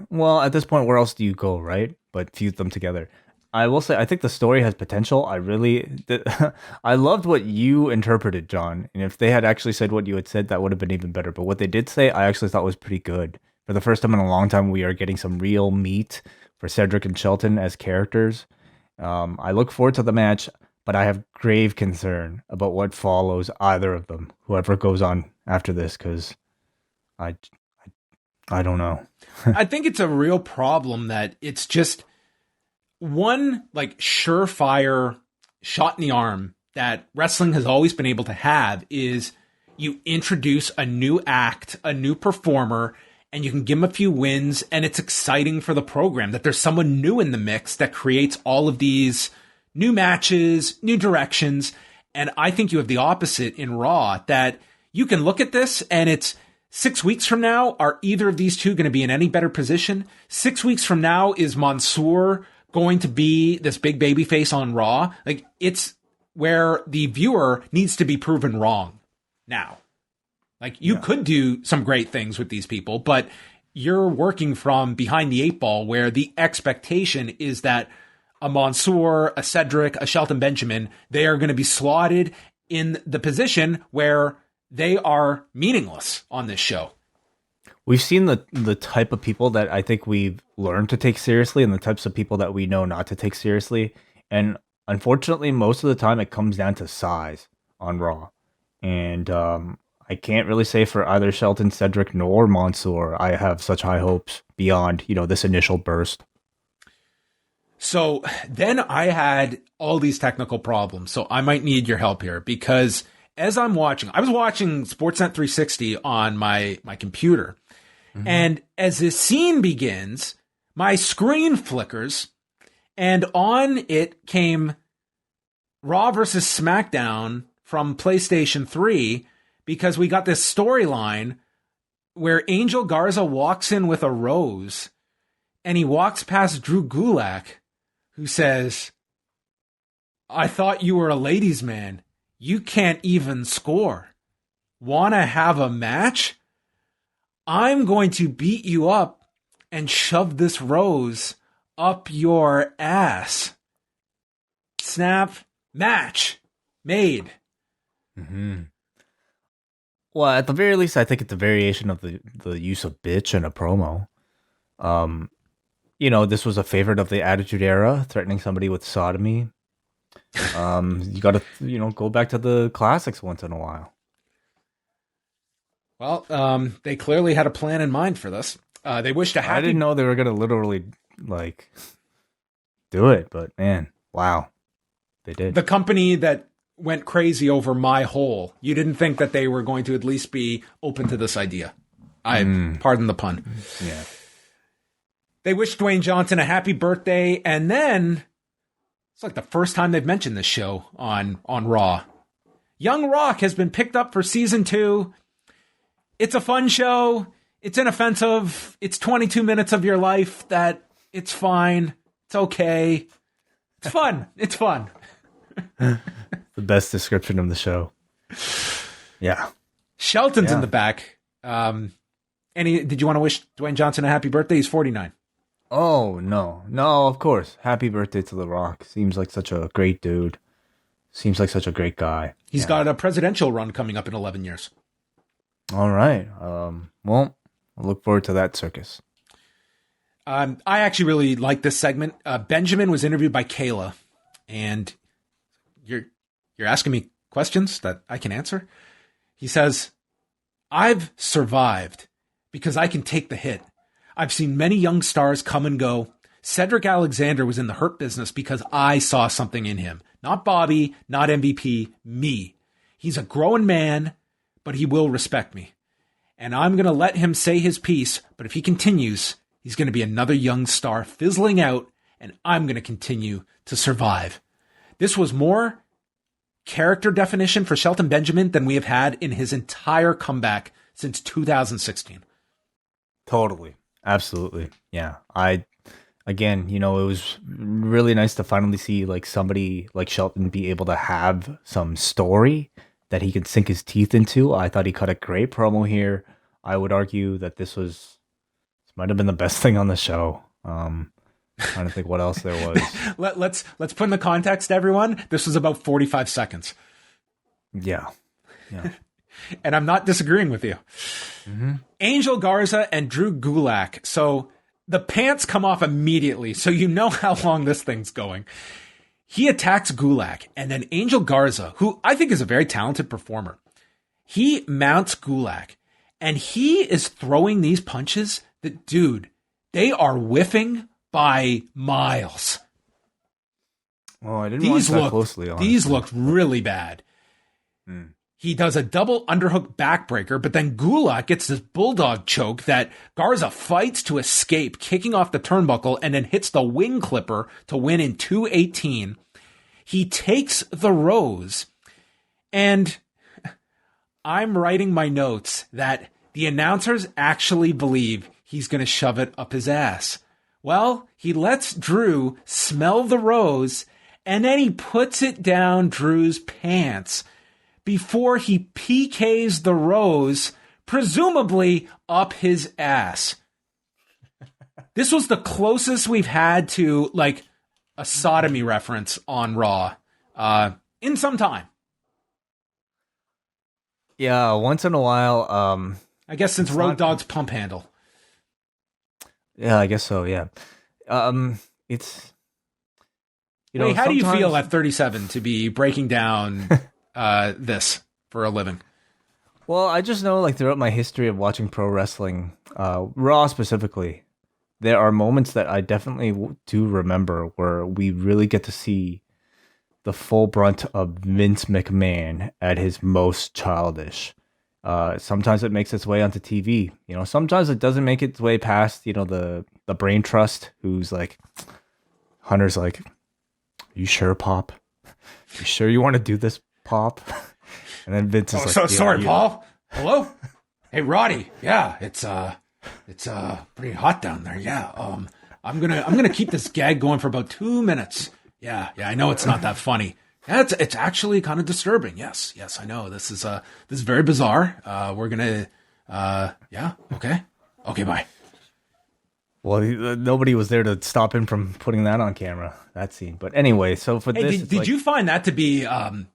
well, at this point, where else do you go, right? But feud them together. I will say, I think the story has potential. I loved what you interpreted, John. And if they had actually said what you had said, that would have been even better. But what they did say, I actually thought was pretty good. For the first time in a long time, we are getting some real meat for Cedric and Shelton as characters. I look forward to the match, but I have grave concern about what follows either of them, whoever goes on after this, because I don't know. I think it's a real problem that it's just one like surefire shot in the arm that wrestling has always been able to have is you introduce a new act, a new performer, and you can give them a few wins, and it's exciting for the program that there's someone new in the mix that creates all of these new matches, new directions. And I think you have the opposite in Raw, that you can look at this and it's 6 weeks from now, are either of these two going to be in any better position? 6 weeks from now, is Mansoor going to be this big baby face on Raw? Like, it's where the viewer needs to be proven wrong now. Like, you could do some great things with these people, but you're working from behind the eight ball where the expectation is that a Mansoor, a Cedric, a Shelton Benjamin, they are going to be slotted in the position where they are meaningless on this show. We've seen the type of people that I think we've learned to take seriously and the types of people that we know not to take seriously. And unfortunately, most of the time it comes down to size on Raw. And I can't really say for either Shelton, Cedric, nor Mansoor I have such high hopes beyond, this initial burst. So then I had all these technical problems. So I might need your help here, because as I was watching Sportsnet 360 on my computer. Mm-hmm. And as this scene begins, my screen flickers, and on it came Raw versus SmackDown from PlayStation 3, because we got this storyline where Angel Garza walks in with a rose, and he walks past Drew Gulak, who says, "I thought you were a ladies' man. You can't even score. Wanna have a match? I'm going to beat you up and shove this rose up your ass." Snap, match made. Mm-hmm. Well, at the very least, I think it's a variation of the use of bitch in a promo. This was a favorite of the Attitude Era, threatening somebody with sodomy. You got to, go back to the classics once in a while. Well, they clearly had a plan in mind for this. They wished I didn't know they were going to literally, do it, but man, wow. They did. The company that went crazy over My Hole, you didn't think that they were going to at least be open to this idea. Pardon the pun. Yeah. They wished Dwayne Johnson a happy birthday, and then it's like the first time they've mentioned this show on Raw. Young Rock has been picked up for season 2. It's a fun show. It's inoffensive. It's 22 minutes of your life that it's fine. It's okay. It's fun. It's fun. The best description of the show. Yeah. Shelton's in the back. Did you want to wish Dwayne Johnson a happy birthday? He's 49. Oh, no, of course. Happy birthday to The Rock. Seems like such a great dude. Seems like such a great guy. He's got a presidential run coming up in 11 years. All right. Well, I'll look forward to that circus. I actually really like this segment. Benjamin was interviewed by Kayla, and you're asking me questions that I can answer. He says, "I've survived because I can take the hit. I've seen many young stars come and go. Cedric Alexander was in the Hurt Business because I saw something in him. Not Bobby, not MVP, me. He's a growing man, but he will respect me. And I'm going to let him say his piece, but if he continues, he's going to be another young star fizzling out, and I'm going to continue to survive." This was more character definition for Shelton Benjamin than we have had in his entire comeback since 2016. Totally. Absolutely. Yeah. I again, it was really nice to finally see like somebody like Shelton be able to have some story that he could sink his teeth into. I thought he cut a great promo here. I would argue that this might have been the best thing on the show. Trying to think what else there was. Let's put in the context, everyone. This was about 45 seconds. Yeah. And I'm not disagreeing with you. Mm-hmm. Angel Garza and Drew Gulak. So the pants come off immediately, so you know how long this thing's going. He attacks Gulak, and then Angel Garza, who I think is a very talented performer, he mounts Gulak, and he is throwing these punches that, dude, they are whiffing by miles. Oh, I didn't watch that closely. Honestly. These looked really bad. He does a double underhook backbreaker, but then Gulak gets this bulldog choke that Garza fights to escape, kicking off the turnbuckle, and then hits the wing clipper to win in 2:18. He takes the Rose, and I'm writing my notes that the announcers actually believe he's going to shove it up his ass. Well, he lets Drew smell the Rose, and then he puts it down Drew's pants before he PKs the Rose, presumably up his ass. This was the closest we've had to like a sodomy reference on Raw in some time. Yeah, once in a while. I guess since Road Dogg's pump handle. Yeah, I guess so. Yeah, it's. Wait, how do you feel at 37 to be breaking down this for a living? Well, I just know, like, throughout my history of watching pro wrestling, Raw specifically, there are moments that I definitely do remember where we really get to see the full brunt of Vince McMahon at his most childish. Sometimes it makes its way onto TV. Sometimes it doesn't make its way past, the brain trust, who's like, Hunter's like, you sure, Pop? You sure you want to do this, Pop? And then Vince is like, sorry, Paul. Hello? Hey, Roddy. Yeah, it's pretty hot down there. Yeah. I'm gonna keep this gag going for about 2 minutes. Yeah, I know it's not that funny. Yeah, it's actually kind of disturbing. Yes, I know. This is very bizarre. We're gonna yeah, okay, bye. Well, nobody was there to stop him from putting that on camera, that scene. But anyway, so for this... Did you find that to be an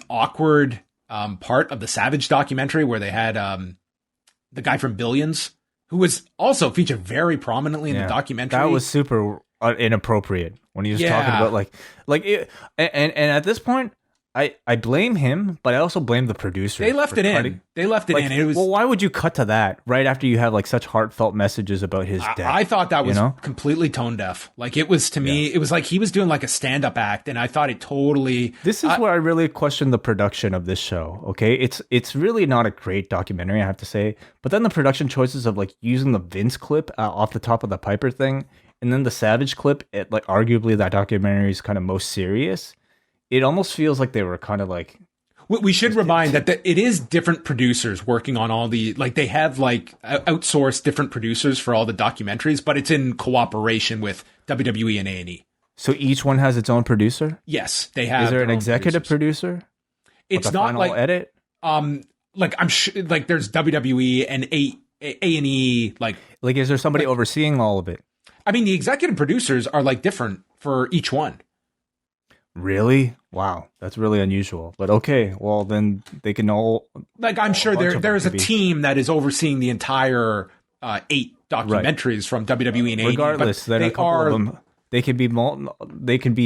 awkward part of the Savage documentary where they had the guy from Billions, who was also featured very prominently in the documentary? That was super inappropriate when he was talking about like it, and at this point... I blame him, but I also blame the producers. They left it in. It was, well, why would you cut to that right after you have like such heartfelt messages about his death? I thought that was completely tone deaf. Like it was to me, it was like he was doing like a stand-up act, and I thought it totally. This is where I really question the production of this show. Okay, it's really not a great documentary, I have to say. But then the production choices of like using the Vince clip off the top of the Piper thing, and then the Savage clip, like arguably that documentary is kind of most serious. It almost feels like they were kind of like... We should remind that it is different producers working on all the... Like, they have, like, outsourced different producers for all the documentaries, but it's in cooperation with WWE and A&E. So each one has its own producer? Yes, they have. Is there an executive producer? It's not like... edit? Like, I'm sure... Like, there's WWE and A&E, like... Like, is there somebody overseeing all of it? I mean, the executive producers are, like, different for each one. Really? Wow, that's really unusual. But okay, well then they can all... Like I'm sure there's a team that is overseeing the entire 8 documentaries from WWE and AEW. Regardless, then a couple of them they can be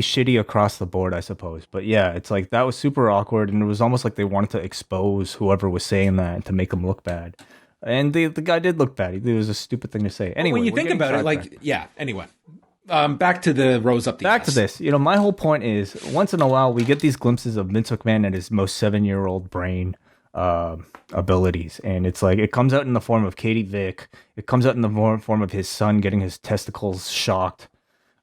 shitty across the board, I suppose. But yeah, it's like that was super awkward, and it was almost like they wanted to expose whoever was saying that to make them look bad. And the guy did look bad. It was a stupid thing to say. Anyway, when you think about it, like anyway. Back to the Rose up the Back ass. to this. My whole point is, once in a while, we get these glimpses of Vince McMahon and his most 7-year-old brain abilities. And it's like, it comes out in the form of Katie Vick. It comes out in the form of his son getting his testicles shocked.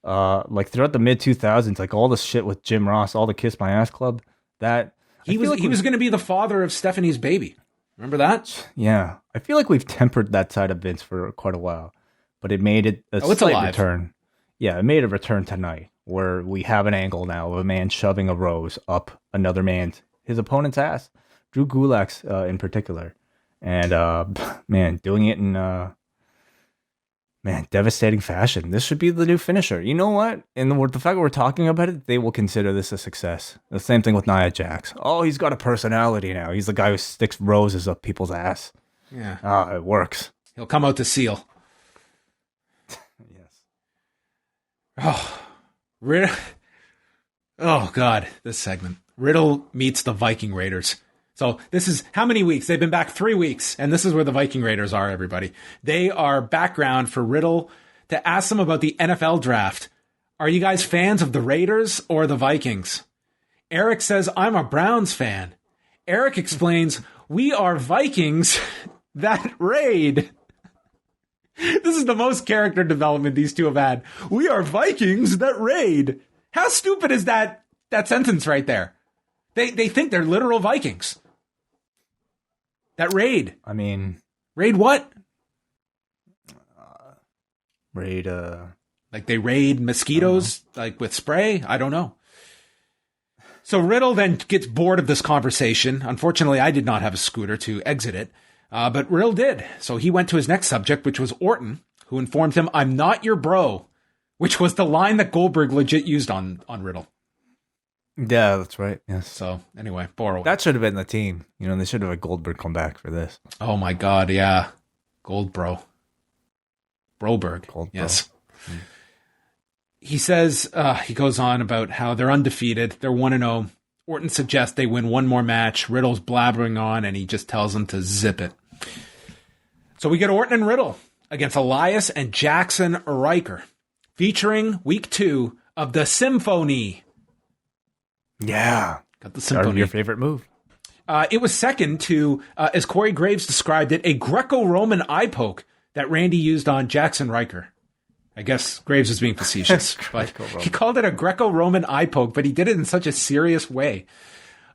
Like, throughout the mid-2000s, like, all the shit with Jim Ross, all the Kiss My Ass Club, that... He was going to be the father of Stephanie's baby. Remember that? Yeah. I feel like we've tempered that side of Vince for quite a while. But it made it a slight return. yeah, it made a return tonight where we have an angle now of a man shoving a rose up another his opponent's ass, Drew Gulak's in particular, and man, doing it in devastating fashion. This should be the new finisher. You know what? And the fact that we're talking about it, they will consider this a success. The same thing with Nia Jax. Oh, he's got a personality now. He's the guy who sticks roses up people's ass. Yeah. It works. He'll come out to seal. Yes. Oh, Riddle. Oh, God, this segment. Riddle meets the Viking Raiders. So this is how many weeks? They've been back 3 weeks, and this is where the Viking Raiders are, everybody. They are background for Riddle to ask them about the NFL draft. Are you guys fans of the Raiders or the Vikings? Eric says, I'm a Browns fan. Eric explains, we are Vikings that raid. This is the most character development these two have had. We are Vikings that raid. How stupid is that sentence right there? They think they're literal Vikings. That raid. I mean, raid what? Raid, like they raid mosquitoes, like with spray? I don't know. So Riddle then gets bored of this conversation. Unfortunately, I did not have a scooter to exit it, but Riddle did. So he went to his next subject, which was Orton, who informed him, I'm not your bro, which was the line that Goldberg legit used on Riddle. Yeah, that's right. Yes. So anyway, borrow. That should have been the team. You know, they should have had Goldberg come back for this. Oh my God, yeah. Broberg. Goldberg. Yes. He says, he goes on about how they're undefeated. They're 1-0. Orton suggests they win one more match. Riddle's blabbering on, and he just tells them to zip it. So we get Orton and Riddle against Elias and Jackson Riker, featuring week 2 of the Symphony. Yeah. Got the Symphony. Your favorite move. It was second to, as Corey Graves described it, a Greco-Roman eye poke that Randy used on Jackson Riker. I guess Graves was being facetious, but he called it a Greco-Roman eye poke, but he did it in such a serious way.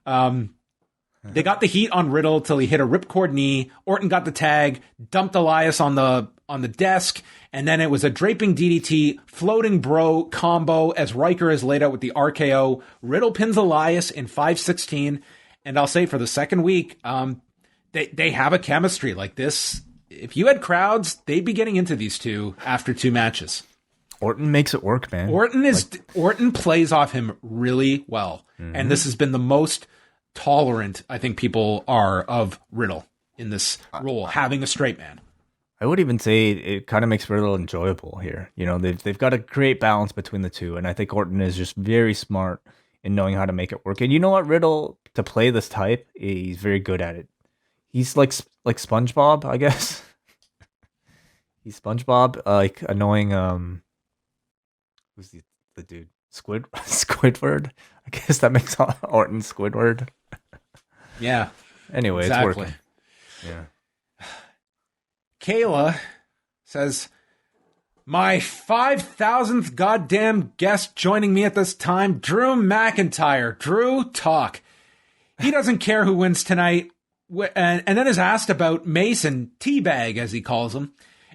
They got the heat on Riddle till he hit a ripcord knee. Orton got the tag, dumped Elias on the desk, and then it was a draping DDT, floating bro combo as Riker is laid out with the RKO. Riddle pins Elias in 5:16, and I'll say for the second week, they have a chemistry like this. If you had crowds, they'd be getting into these two after 2 matches. Orton makes it work, man. Orton plays off him really well, and this has been the most tolerant I think people are of Riddle in this role, having a straight man. I would even say it kind of makes Riddle enjoyable here. You know, they've got to create balance between the two, and I think Orton is just very smart in knowing how to make it work. And you know what, Riddle, to play this type, he's very good at it. He's like SpongeBob, I guess. He's SpongeBob, like annoying. Who's the dude? Squidward. I guess that makes Orton Squidward. Yeah. Anyway, exactly. It's working. Yeah. Kayla says, my 5,000th goddamn guest joining me at this time, Drew McIntyre. Drew, talk. He doesn't care who wins tonight. And then is asked about Mason Teabag, as he calls him.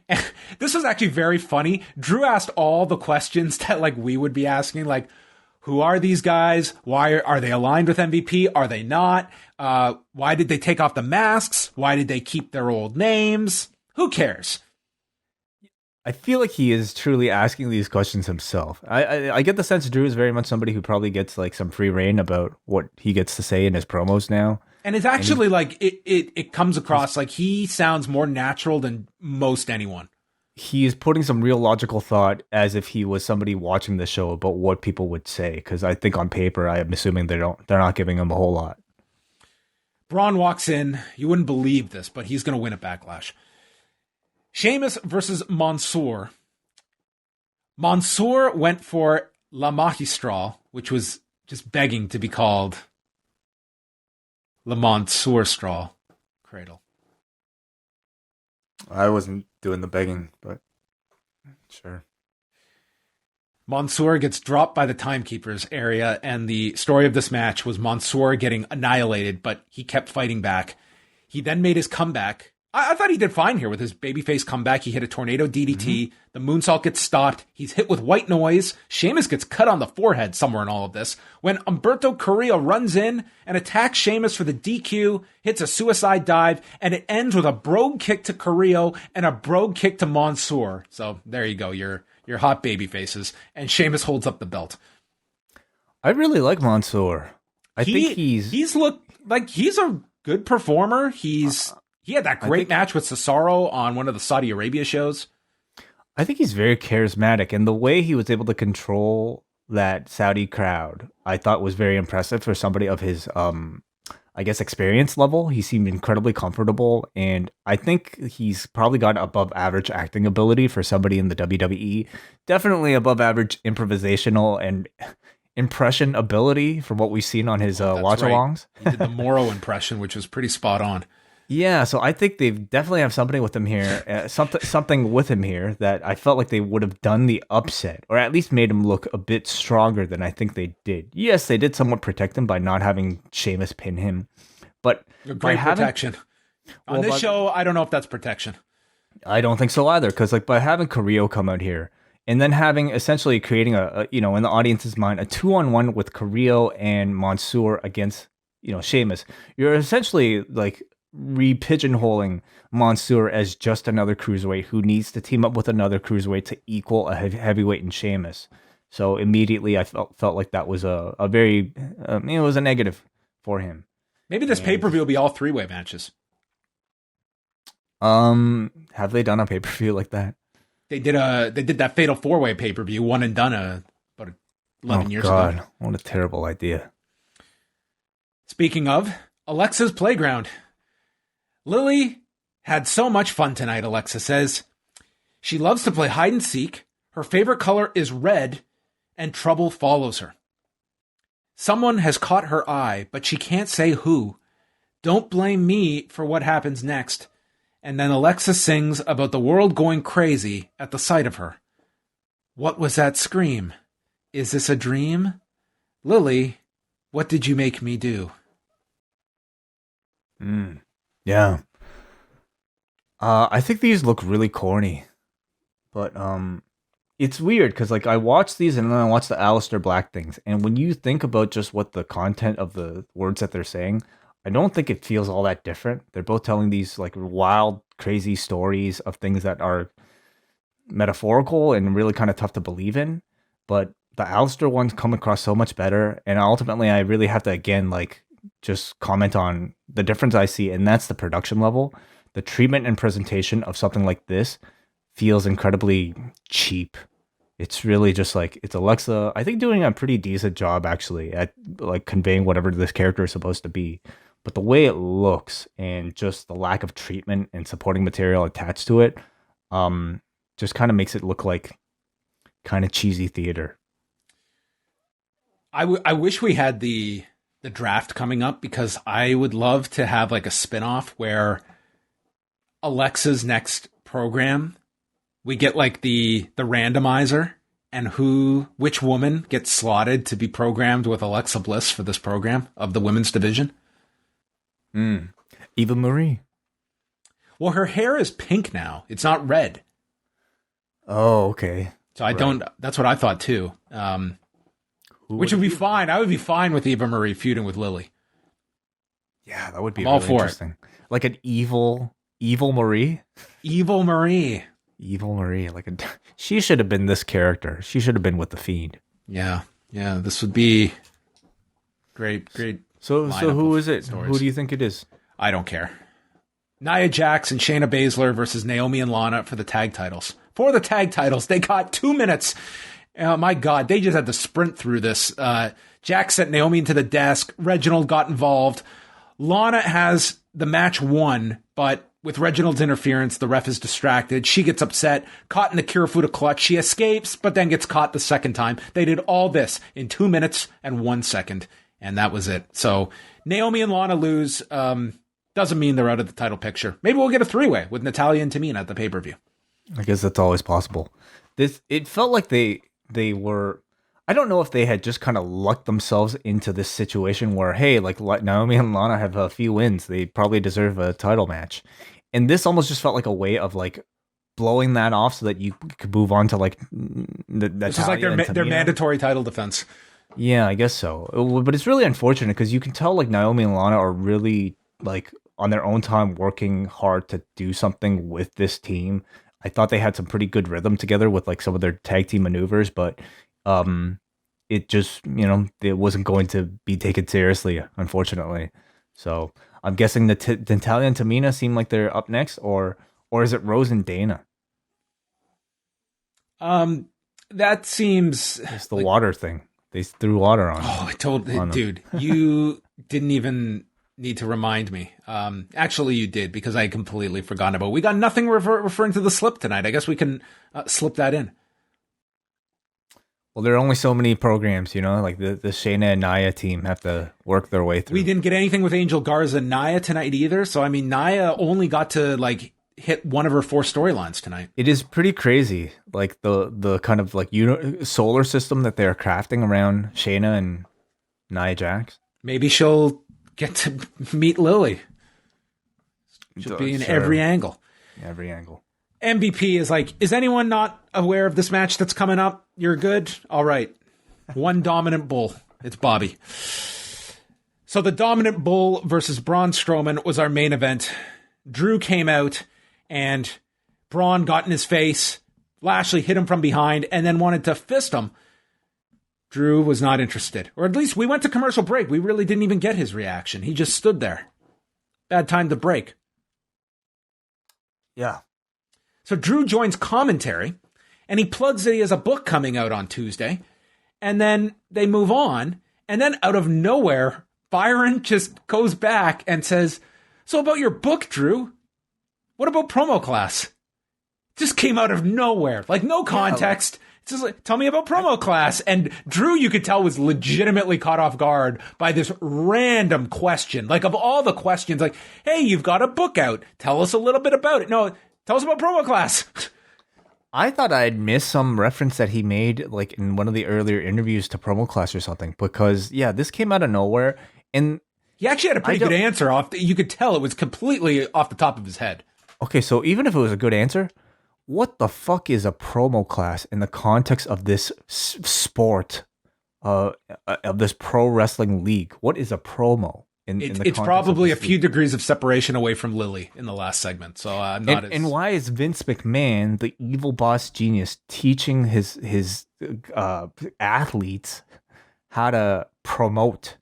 And this was actually very funny. Drew asked all the questions that like we would be asking, like, who are these guys? Why are they aligned with MVP? Are they not? Why did they take off the masks? Why did they keep their old names? Who cares? I feel like he is truly asking these questions himself. I get the sense Drew is very much somebody who probably gets like some free reign about what he gets to say in his promos now. And it's actually like it comes across like he sounds more natural than most anyone. He is putting some real logical thought as if he was somebody watching the show about what people would say. Because I think on paper, I am assuming they're not giving him a whole lot. Braun walks in. You wouldn't believe this, but he's going to win at Backlash. Sheamus versus Mansoor. Mansoor went for La Magistral, which was just begging to be called La Mansoor Straw Cradle. I wasn't doing the begging, but sure. Mansoor gets dropped by the timekeepers area, and the story of this match was Mansoor getting annihilated, but he kept fighting back. He then made his comeback I thought he did fine here with his babyface comeback. He hit a tornado DDT. The moonsault gets stopped. He's hit with white noise. Sheamus gets cut on the forehead somewhere in all of this. When Humberto Carrillo runs in and attacks Sheamus for the DQ, hits a suicide dive, and it ends with a brogue kick to Carrillo and a brogue kick to Mansoor. So there you go, your hot babyfaces. And Sheamus holds up the belt. I really like Mansoor. I think he's looked like he's a good performer. He had that great match with Cesaro on one of the Saudi Arabia shows. I think he's very charismatic, and the way he was able to control that Saudi crowd, I thought was very impressive for somebody of his, I guess, experience level. He seemed incredibly comfortable, and I think he's probably got above average acting ability for somebody in the WWE. Definitely above average improvisational and impression ability from what we've seen on his watch-alongs. Right. He did the Moro impression, which was pretty spot on. Yeah, so I think they definitely have somebody with him here, something with him here that I felt like they would have done the upset, or at least made him look a bit stronger than I think they did. Yes, they did somewhat protect him by not having Sheamus pin him, but great protection. On this show, I don't know if that's protection. I don't think so either, because like by having Carrillo come out here and then having essentially creating a in the audience's mind a 2-on-1 with Carrillo and Mansoor against Sheamus, you're essentially like re-pigeonholing Mansoor as just another cruiserweight who needs to team up with another cruiserweight to equal a heavyweight in Sheamus. So immediately I felt like that was a very it was a negative for him. Maybe this pay-per-view will be all three-way matches. Have they done a pay-per-view like that? They did that Fatal 4-Way pay-per-view, one and done about 11 years ago. What a terrible idea. Speaking of, Alexa's Playground. Lily had so much fun tonight, Alexa says. She loves to play hide and seek. Her favorite color is red, and trouble follows her. Someone has caught her eye, but she can't say who. Don't blame me for what happens next. And then Alexa sings about the world going crazy at the sight of her. What was that scream? Is this a dream? Lily, what did you make me do? Yeah. I think these look really corny. But it's weird because like I watch these and then I watch the Aleister Black things. And when you think about just what the content of the words that they're saying, I don't think it feels all that different. They're both telling these like wild, crazy stories of things that are metaphorical and really kind of tough to believe in. But the Aleister ones come across so much better. And ultimately, I really have to, again, like just comment on the difference I see. And that's the production level. The treatment and presentation of something like this feels incredibly cheap. It's really just like, it's Alexa, I think, doing a pretty decent job actually at like conveying whatever this character is supposed to be. But the way it looks and just the lack of treatment and supporting material attached to it, just kind of makes it look like kind of cheesy theater. I wish we had the draft coming up because I would love to have like a spinoff where Alexa's next program, we get like the randomizer and which woman gets slotted to be programmed with Alexa Bliss for this program of the women's division. Eva Marie. Well, her hair is pink now. It's not red. Oh, okay. So that's what I thought too. Which would be fine. I would be fine with Eva Marie feuding with Lily. Yeah, that would be all really for interesting. Like an evil Marie? Evil Marie. Evil Marie. She should have been this character. She should have been with the Fiend. Yeah. Yeah, this would be great. So who is it? Stories. Who do you think it is? I don't care. Nia Jax and Shayna Baszler versus Naomi and Lana for the tag titles. For the tag titles, they got 2 minutes. Oh my God, they just had to sprint through this. Jax sent Naomi into the desk. Reginald got involved. Lana has the match won, but with Reginald's interference, the ref is distracted. She gets upset, caught in the Kirifuda clutch. She escapes, but then gets caught the second time. They did all this in 2 minutes and 1 second. And that was it. So Naomi and Lana lose. Doesn't mean they're out of the title picture. Maybe we'll get a 3-way with Natalya and Tamina at the pay-per-view. I guess that's always possible. It felt like they were, I don't know if they had just kind of lucked themselves into this situation where, hey, like Naomi and Lana have a few wins. They probably deserve a title match. And this almost just felt like a way of like blowing that off so that you could move on to like This is like their mandatory title defense. Yeah, I guess so. But it's really unfortunate because you can tell like Naomi and Lana are really like on their own time working hard to do something with this team. I thought they had some pretty good rhythm together with like some of their tag team maneuvers, but it just, it wasn't going to be taken seriously, unfortunately. So I'm guessing the Natalia and Tamina seem like they're up next, or is it Rose and Dana? That seems... It's the water thing. They threw water on. Oh, I told... Dude, you didn't even need to remind me. Actually, you did, because I completely forgot about it. We got nothing referring to the slip tonight. I guess we can slip that in. Well, there are only so many programs, like the Shayna and Nia team have to work their way through. We didn't get anything with Angel Garza and Nia tonight either. So, I mean, Nia only got to, like, hit one of her 4 storylines tonight. It is pretty crazy, like the kind of like solar system that they're crafting around Shayna and Nia Jax. Maybe she'll get to meet Lily. She'll be in every angle. Every angle. MVP is like, is anyone not aware of this match that's coming up? You're good? All right. One dominant bull. It's Bobby. So the dominant bull versus Braun Strowman was our main event. Drew came out and Braun got in his face. Lashley hit him from behind and then wanted to fist him. Drew was not interested. Or at least we went to commercial break. We really didn't even get his reaction. He just stood there. Bad time to break. Yeah. So Drew joins commentary, and he plugs that he has a book coming out on Tuesday, and then they move on, and then out of nowhere, Byron just goes back and says, so about your book, Drew, what about promo class? Just came out of nowhere, like no context. Yeah, it's just like, tell me about promo class. And Drew, you could tell, was legitimately caught off guard by this random question. Like, of all the questions, like, hey, you've got a book out. Tell us a little bit about it. No, tell us about promo class. I thought I'd missed some reference that he made, like in one of the earlier interviews to promo class or something, because this came out of nowhere. And he actually had a pretty good answer you could tell it was completely off the top of his head. Okay, so even if it was a good answer, what the fuck is a promo class in the context of this sport, of this pro wrestling league? What is a promo? It's probably a few degrees of separation away from Lily in the last segment. So and why is Vince McMahon, the evil boss genius, teaching his athletes how to promote?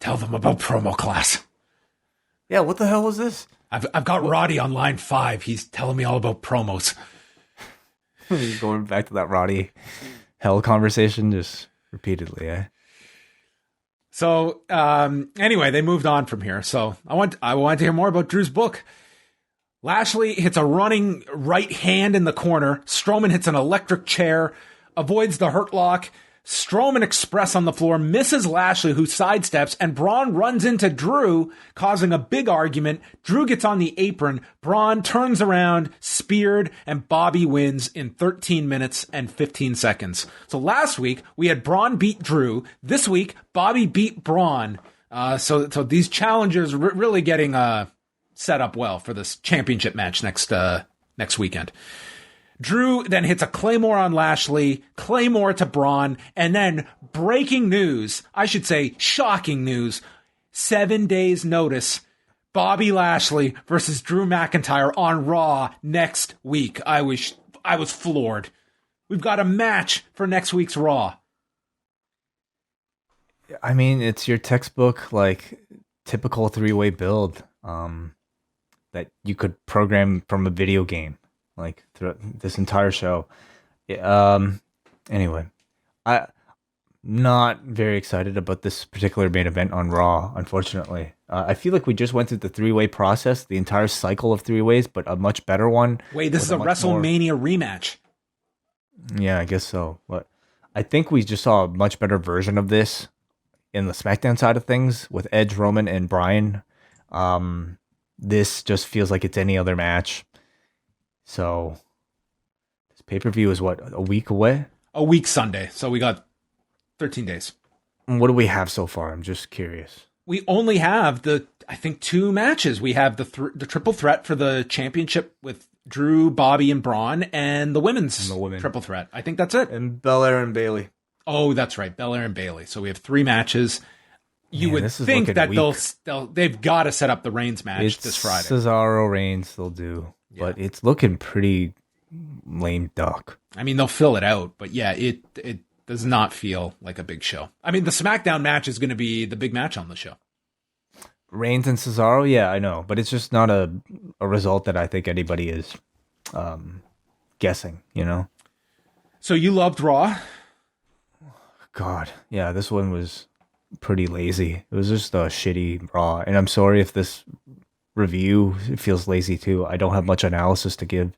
Tell them about promo class. Yeah, what the hell was this? I've got Roddy on line 5. He's telling me all about promos. Going back to that Roddy hell conversation just repeatedly, eh? So anyway, they moved on from here. So I want to hear more about Drew's book. Lashley hits a running right hand in the corner. Strowman hits an electric chair, avoids the hurt lock. Strowman Express on the floor, misses Lashley, who sidesteps, and Braun runs into Drew, causing a big argument. Drew gets on the apron. Braun turns around, speared, and Bobby wins in 13 minutes and 15 seconds. So last week, we had Braun beat Drew. This week, Bobby beat Braun. So these challengers really getting set up well for this championship match next weekend. Drew then hits a Claymore on Lashley, Claymore to Braun, and then breaking news, I should say shocking news, 7 days notice, Bobby Lashley versus Drew McIntyre on Raw next week. I was floored. We've got a match for next week's Raw. I mean, it's your textbook, like, typical 3-way build that you could program from a video game. Like throughout this entire show. Anyway, I'm not very excited about this particular main event on Raw, unfortunately. I feel like we just went through the 3-way process, the entire cycle of 3-ways, but a much better one. Wait, this is a WrestleMania rematch. Yeah, I guess so. But I think we just saw a much better version of this in the SmackDown side of things with Edge, Roman, and Bryan. This just feels like it's any other match. So, this pay-per-view is what, a week away? A week Sunday. So we got 13 days. What do we have so far? I'm just curious. we only have I think 2 matches. We have the triple threat for the championship with Drew, Bobby, and Braun, and the women's triple threat. I think that's it. And Belair and Bayley. Oh, that's right. Belair and Bayley. So we have 3 matches. You would this is think looking that they've got to set up the Reigns match this Friday. Cesaro Reigns they'll do. Yeah. But it's looking pretty lame duck. I mean, they'll fill it out, but yeah, it does not feel like a big show. I mean, the SmackDown match is going to be the big match on the show. Reigns and Cesaro, yeah, I know, but it's just not a result that I think anybody is guessing, you know? So you loved Raw? God, yeah, this one was pretty lazy. It was just a shitty Raw, and I'm sorry if this review feels lazy too. I don't have much analysis to give.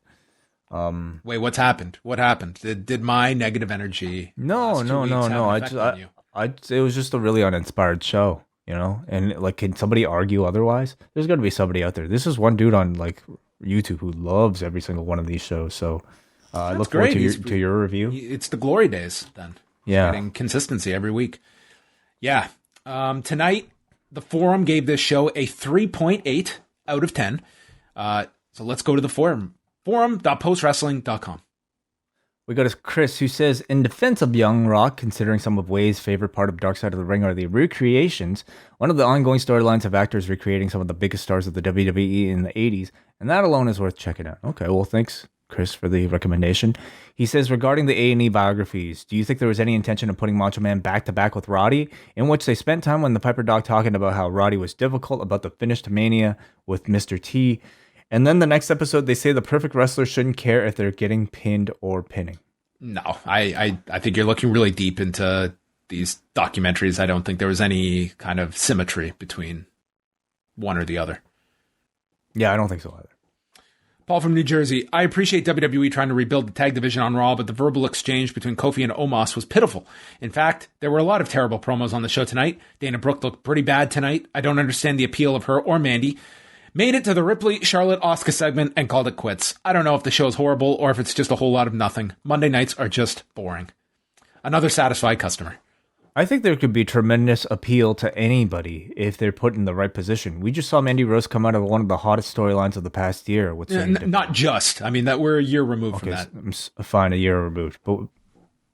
Wait, what's happened? What happened? Did my negative energy? No. It was just a really uninspired show, you know. And like, can somebody argue otherwise? There's gonna be somebody out there. This is one dude on like YouTube who loves every single one of these shows. So I look forward to your review. It's the glory days then. Yeah, getting consistency every week. Yeah. Tonight, the forum gave this show a 3.8 out of 10. So let's go to the forum. Forum.postwrestling.com. We got Chris, who says, in defense of Young Rock, considering some of Wai's favorite part of Dark Side of the Ring are the recreations, one of the ongoing storylines of actors recreating some of the biggest stars of the WWE in the 80s, and that alone is worth checking out. Okay, well, thanks, Chris, for the recommendation. He says, regarding the A&E biographies, do you think there was any intention of putting Macho Man back-to-back with Roddy, in which they spent time on the Piper Dog talking about how Roddy was difficult, about the finish to Mania with Mr. T, and then the next episode, they say the perfect wrestler shouldn't care if they're getting pinned or pinning. No, I think you're looking really deep into these documentaries. I don't think there was any kind of symmetry between one or the other. Yeah, I don't think so either. Paul from New Jersey. I appreciate WWE trying to rebuild the tag division on Raw, but the verbal exchange between Kofi and Omos was pitiful. In fact, there were a lot of terrible promos on the show tonight. Dana Brooke looked pretty bad tonight. I don't understand the appeal of her or Mandy. Made it to the Ripley Charlotte Asuka segment and called it quits. I don't know if the show is horrible or if it's just a whole lot of nothing. Monday nights are just boring. Another satisfied customer. I think there could be tremendous appeal to anybody if they're put in the right position. We just saw Mandy Rose come out of one of the hottest storylines of the past year. With not just. I mean, that we're a year removed from that. I'm fine, a year removed. But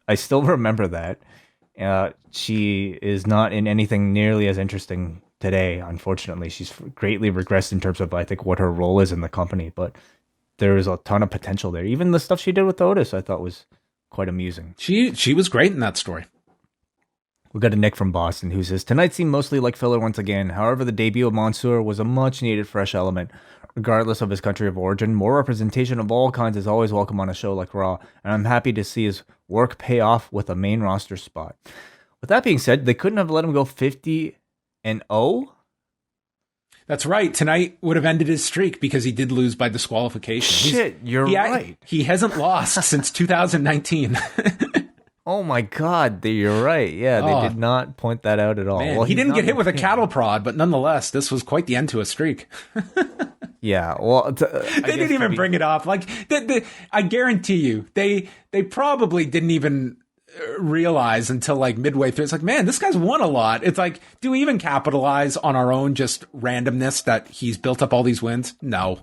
I still remember that. She is not in anything nearly as interesting today, unfortunately. She's greatly regressed in terms of, I think, what her role is in the company, but there is a ton of potential there. Even the stuff she did with Otis, I thought was quite amusing. She was great in that story. We got a Nick from Boston who says, tonight seemed mostly like filler once again. However, the debut of Mansoor was a much needed fresh element. Regardless of his country of origin, more representation of all kinds is always welcome on a show like Raw, and I'm happy to see his work pay off with a main roster spot. With that being said, they couldn't have let him go 50-0? That's right. Tonight would have ended his streak because he did lose by disqualification. Shit, you're right. He hasn't lost since 2019. Oh my God, you're right. Yeah, they did not point that out at all. Man, well, he didn't get hit with a cattle prod, but nonetheless, this was quite the end to a streak. Yeah, well, they didn't even bring it up. Like, I guarantee you, they probably didn't even realize until like midway through. It's like, man, this guy's won a lot. It's like, do we even capitalize on our own just randomness that he's built up all these wins? No.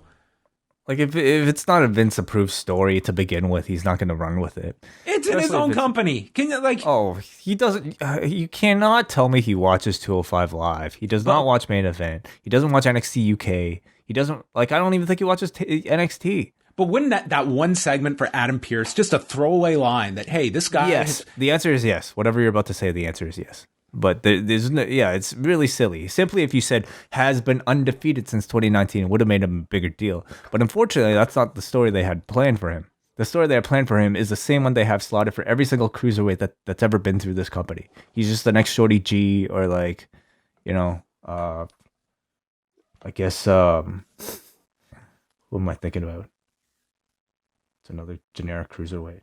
Like, if it's not a Vince approved story to begin with, he's not going to run with it. It's in his own company. Can you like? Oh, he doesn't. You cannot tell me he watches 205 Live. He does not watch Main Event. He doesn't watch NXT UK. He doesn't like. I don't even think he watches NXT. But wouldn't that one segment for Adam Pearce, just a throwaway line that, hey, this guy... Yes, the answer is yes. Whatever you're about to say, the answer is yes. But there's no... Yeah, it's really silly. Simply if you said, has been undefeated since 2019, it would have made him a bigger deal. But unfortunately, that's not the story they had planned for him. The story they had planned for him is the same one they have slotted for every single cruiserweight that's ever been through this company. He's just the next Shorty G or like, you know, I guess... what am I thinking about? Another generic cruiserweight.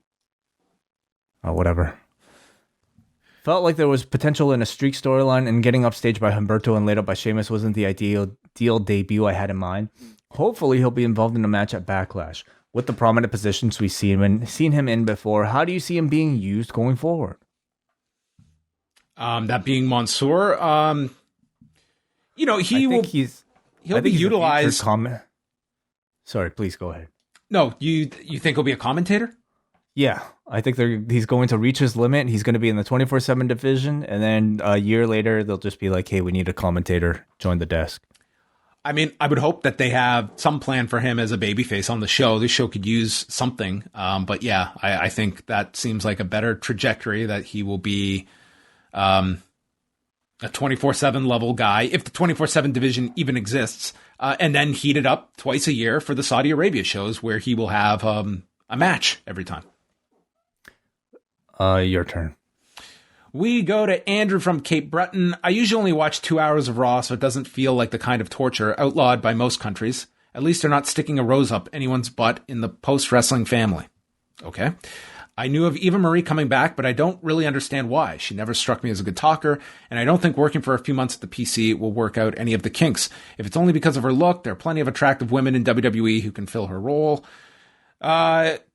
Oh, whatever. Felt like there was potential in a streak storyline, and getting upstaged by Humberto and laid up by Sheamus wasn't the ideal debut I had in mind. Hopefully he'll be involved in a match at Backlash. With the prominent positions we've seen him in before, how do you see him being used going forward? That being Mansoor, You know, he'll be utilized. Sorry, please go ahead. No, you think he'll be a commentator? Yeah, I think he's going to reach his limit. He's going to be in the 24/7 division, and then a year later, they'll just be like, "Hey, we need a commentator. Join the desk." I mean, I would hope that they have some plan for him as a babyface on the show. This show could use something. But yeah, I think that seems like a better trajectory, that he will be a 24/7 level guy, if the 24/7 division even exists, and then heated up twice a year for the Saudi Arabia shows, where he will have a match every time. Your turn. We go to Andrew from Cape Breton. I usually only watch 2 hours of Raw, so it doesn't feel like the kind of torture outlawed by most countries. At least they're not sticking a rose up anyone's butt in the post-wrestling family. Okay. I knew of Eva Marie coming back, but I don't really understand why. She never struck me as a good talker, and I don't think working for a few months at the PC will work out any of the kinks. If it's only because of her look, there are plenty of attractive women in WWE who can fill her role.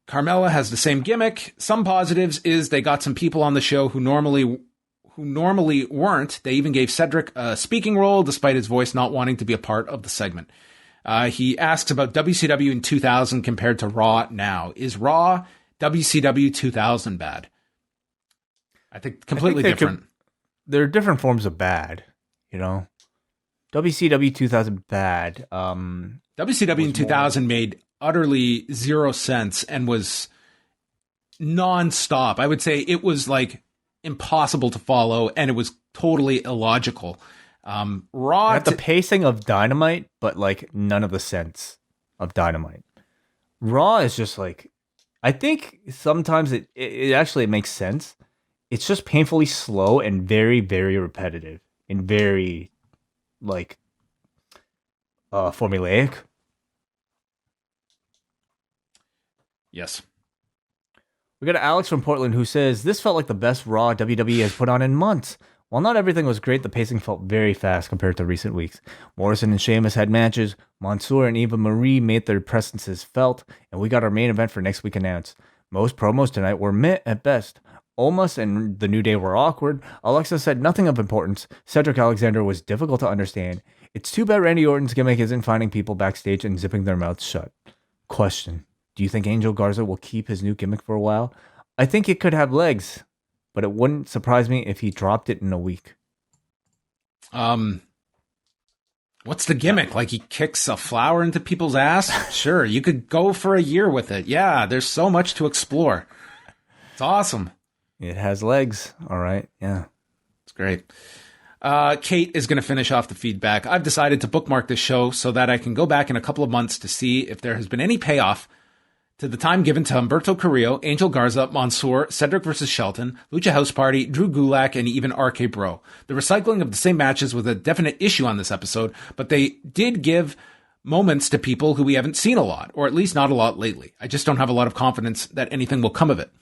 Carmella has the same gimmick. Some positives is they got some people on the show who normally weren't. They even gave Cedric a speaking role, despite his voice not wanting to be a part of the segment. He asks about WCW in 2000 compared to Raw now. Is Raw WCW 2000 bad? I think completely different. There are different forms of bad, you know. WCW 2000 bad. WCW in 2000 made utterly zero sense and was non-stop. I would say it was like impossible to follow, and it was totally illogical. Raw the pacing of Dynamite, but like none of the sense of Dynamite. Raw is just like, I think sometimes it actually makes sense. It's just painfully slow and very, very repetitive and very like formulaic. Yes. We got Alex from Portland who says, this felt like the best Raw WWE has put on in months. While not everything was great, the pacing felt very fast compared to recent weeks. Morrison and Sheamus had matches, Mansoor and Eva Marie made their presences felt, and we got our main event for next week announced. Most promos tonight were meh at best. Omos and The New Day were awkward. Alexa said nothing of importance. Cedric Alexander was difficult to understand. It's too bad Randy Orton's gimmick isn't finding people backstage and zipping their mouths shut. Question. Do you think Angel Garza will keep his new gimmick for a while? I think it could have legs, but it wouldn't surprise me if he dropped it in a week. What's the gimmick? Like he kicks a flower into people's ass? Sure, you could go for a year with it. Yeah, there's so much to explore. It's awesome. It has legs. All right. Yeah. It's great. Kate is going to finish off the feedback. I've decided to bookmark this show so that I can go back in a couple of months to see if there has been any payoff to the time given to Humberto Carrillo, Angel Garza, Mansoor, Cedric vs. Shelton, Lucha House Party, Drew Gulak, and even RK Bro. The recycling of the same matches was a definite issue on this episode, but they did give moments to people who we haven't seen a lot, or at least not a lot lately. I just don't have a lot of confidence that anything will come of it.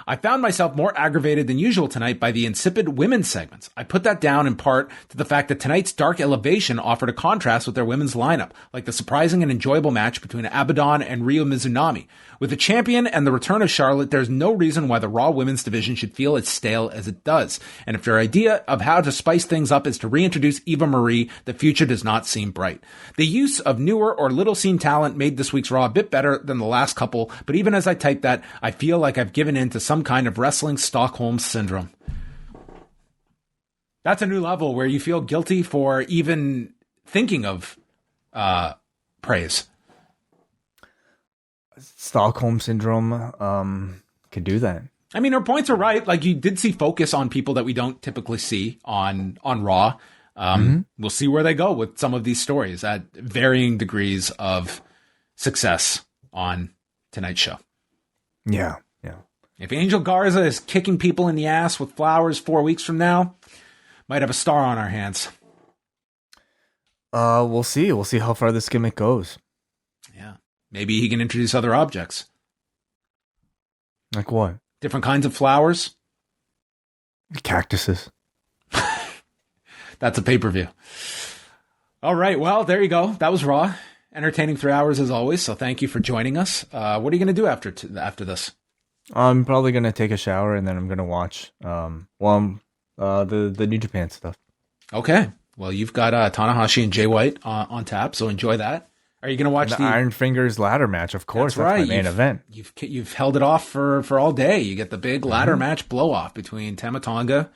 I found myself more aggravated than usual tonight by the insipid women's segments. I put that down in part to the fact that tonight's Dark Elevation offered a contrast with their women's lineup, like the surprising and enjoyable match between Abaddon and Ryo Mizunami. With the champion and the return of Charlotte, there's no reason why the Raw women's division should feel as stale as it does. And if their idea of how to spice things up is to reintroduce Eva Marie, the future does not seem bright. The use of newer or little-seen talent made this week's Raw a bit better than the last couple, but even as I type that, I feel like I've given in to some kind of wrestling Stockholm syndrome. That's a new level where you feel guilty for even thinking of praise. Stockholm syndrome could do that. I mean, her points are right. Like, you did see focus on people that we don't typically see on Raw. We'll see where they go with some of these stories at varying degrees of success on tonight's show. Yeah. If Angel Garza is kicking people in the ass with flowers 4 weeks from now, might have a star on our hands. We'll see. We'll see how far this gimmick goes. Yeah. Maybe he can introduce other objects. Like what? Different kinds of flowers. Cactuses. That's a pay-per-view. All right. Well, there you go. That was Raw. Entertaining 3 hours as always. So thank you for joining us. What are you going to do after this? I'm probably going to take a shower and then I'm going to watch the New Japan stuff. Okay. Well, you've got Tanahashi and Jay White on tap, so enjoy that. Are you going to watch the Iron Fingers ladder match? Of course, that's right. My main event. You've held it off for all day. You get the big ladder match blow off between Tama Tonga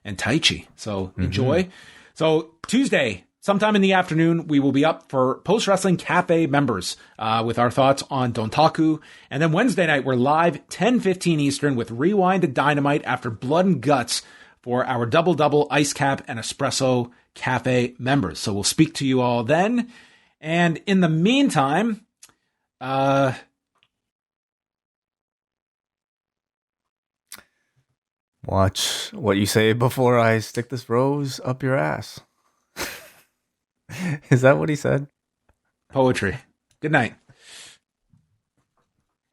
and Taichi. So enjoy. So Tuesday, sometime in the afternoon, we will be up for Post Wrestling Cafe members with our thoughts on Dontaku. And then Wednesday night, we're live 10:15 Eastern with Rewind to Dynamite after Blood and Guts for our double Ice Cap and Espresso Cafe members. So we'll speak to you all then. And in the meantime, watch what you say before I stick this rose up your ass. Is that what he said? Poetry. Good night.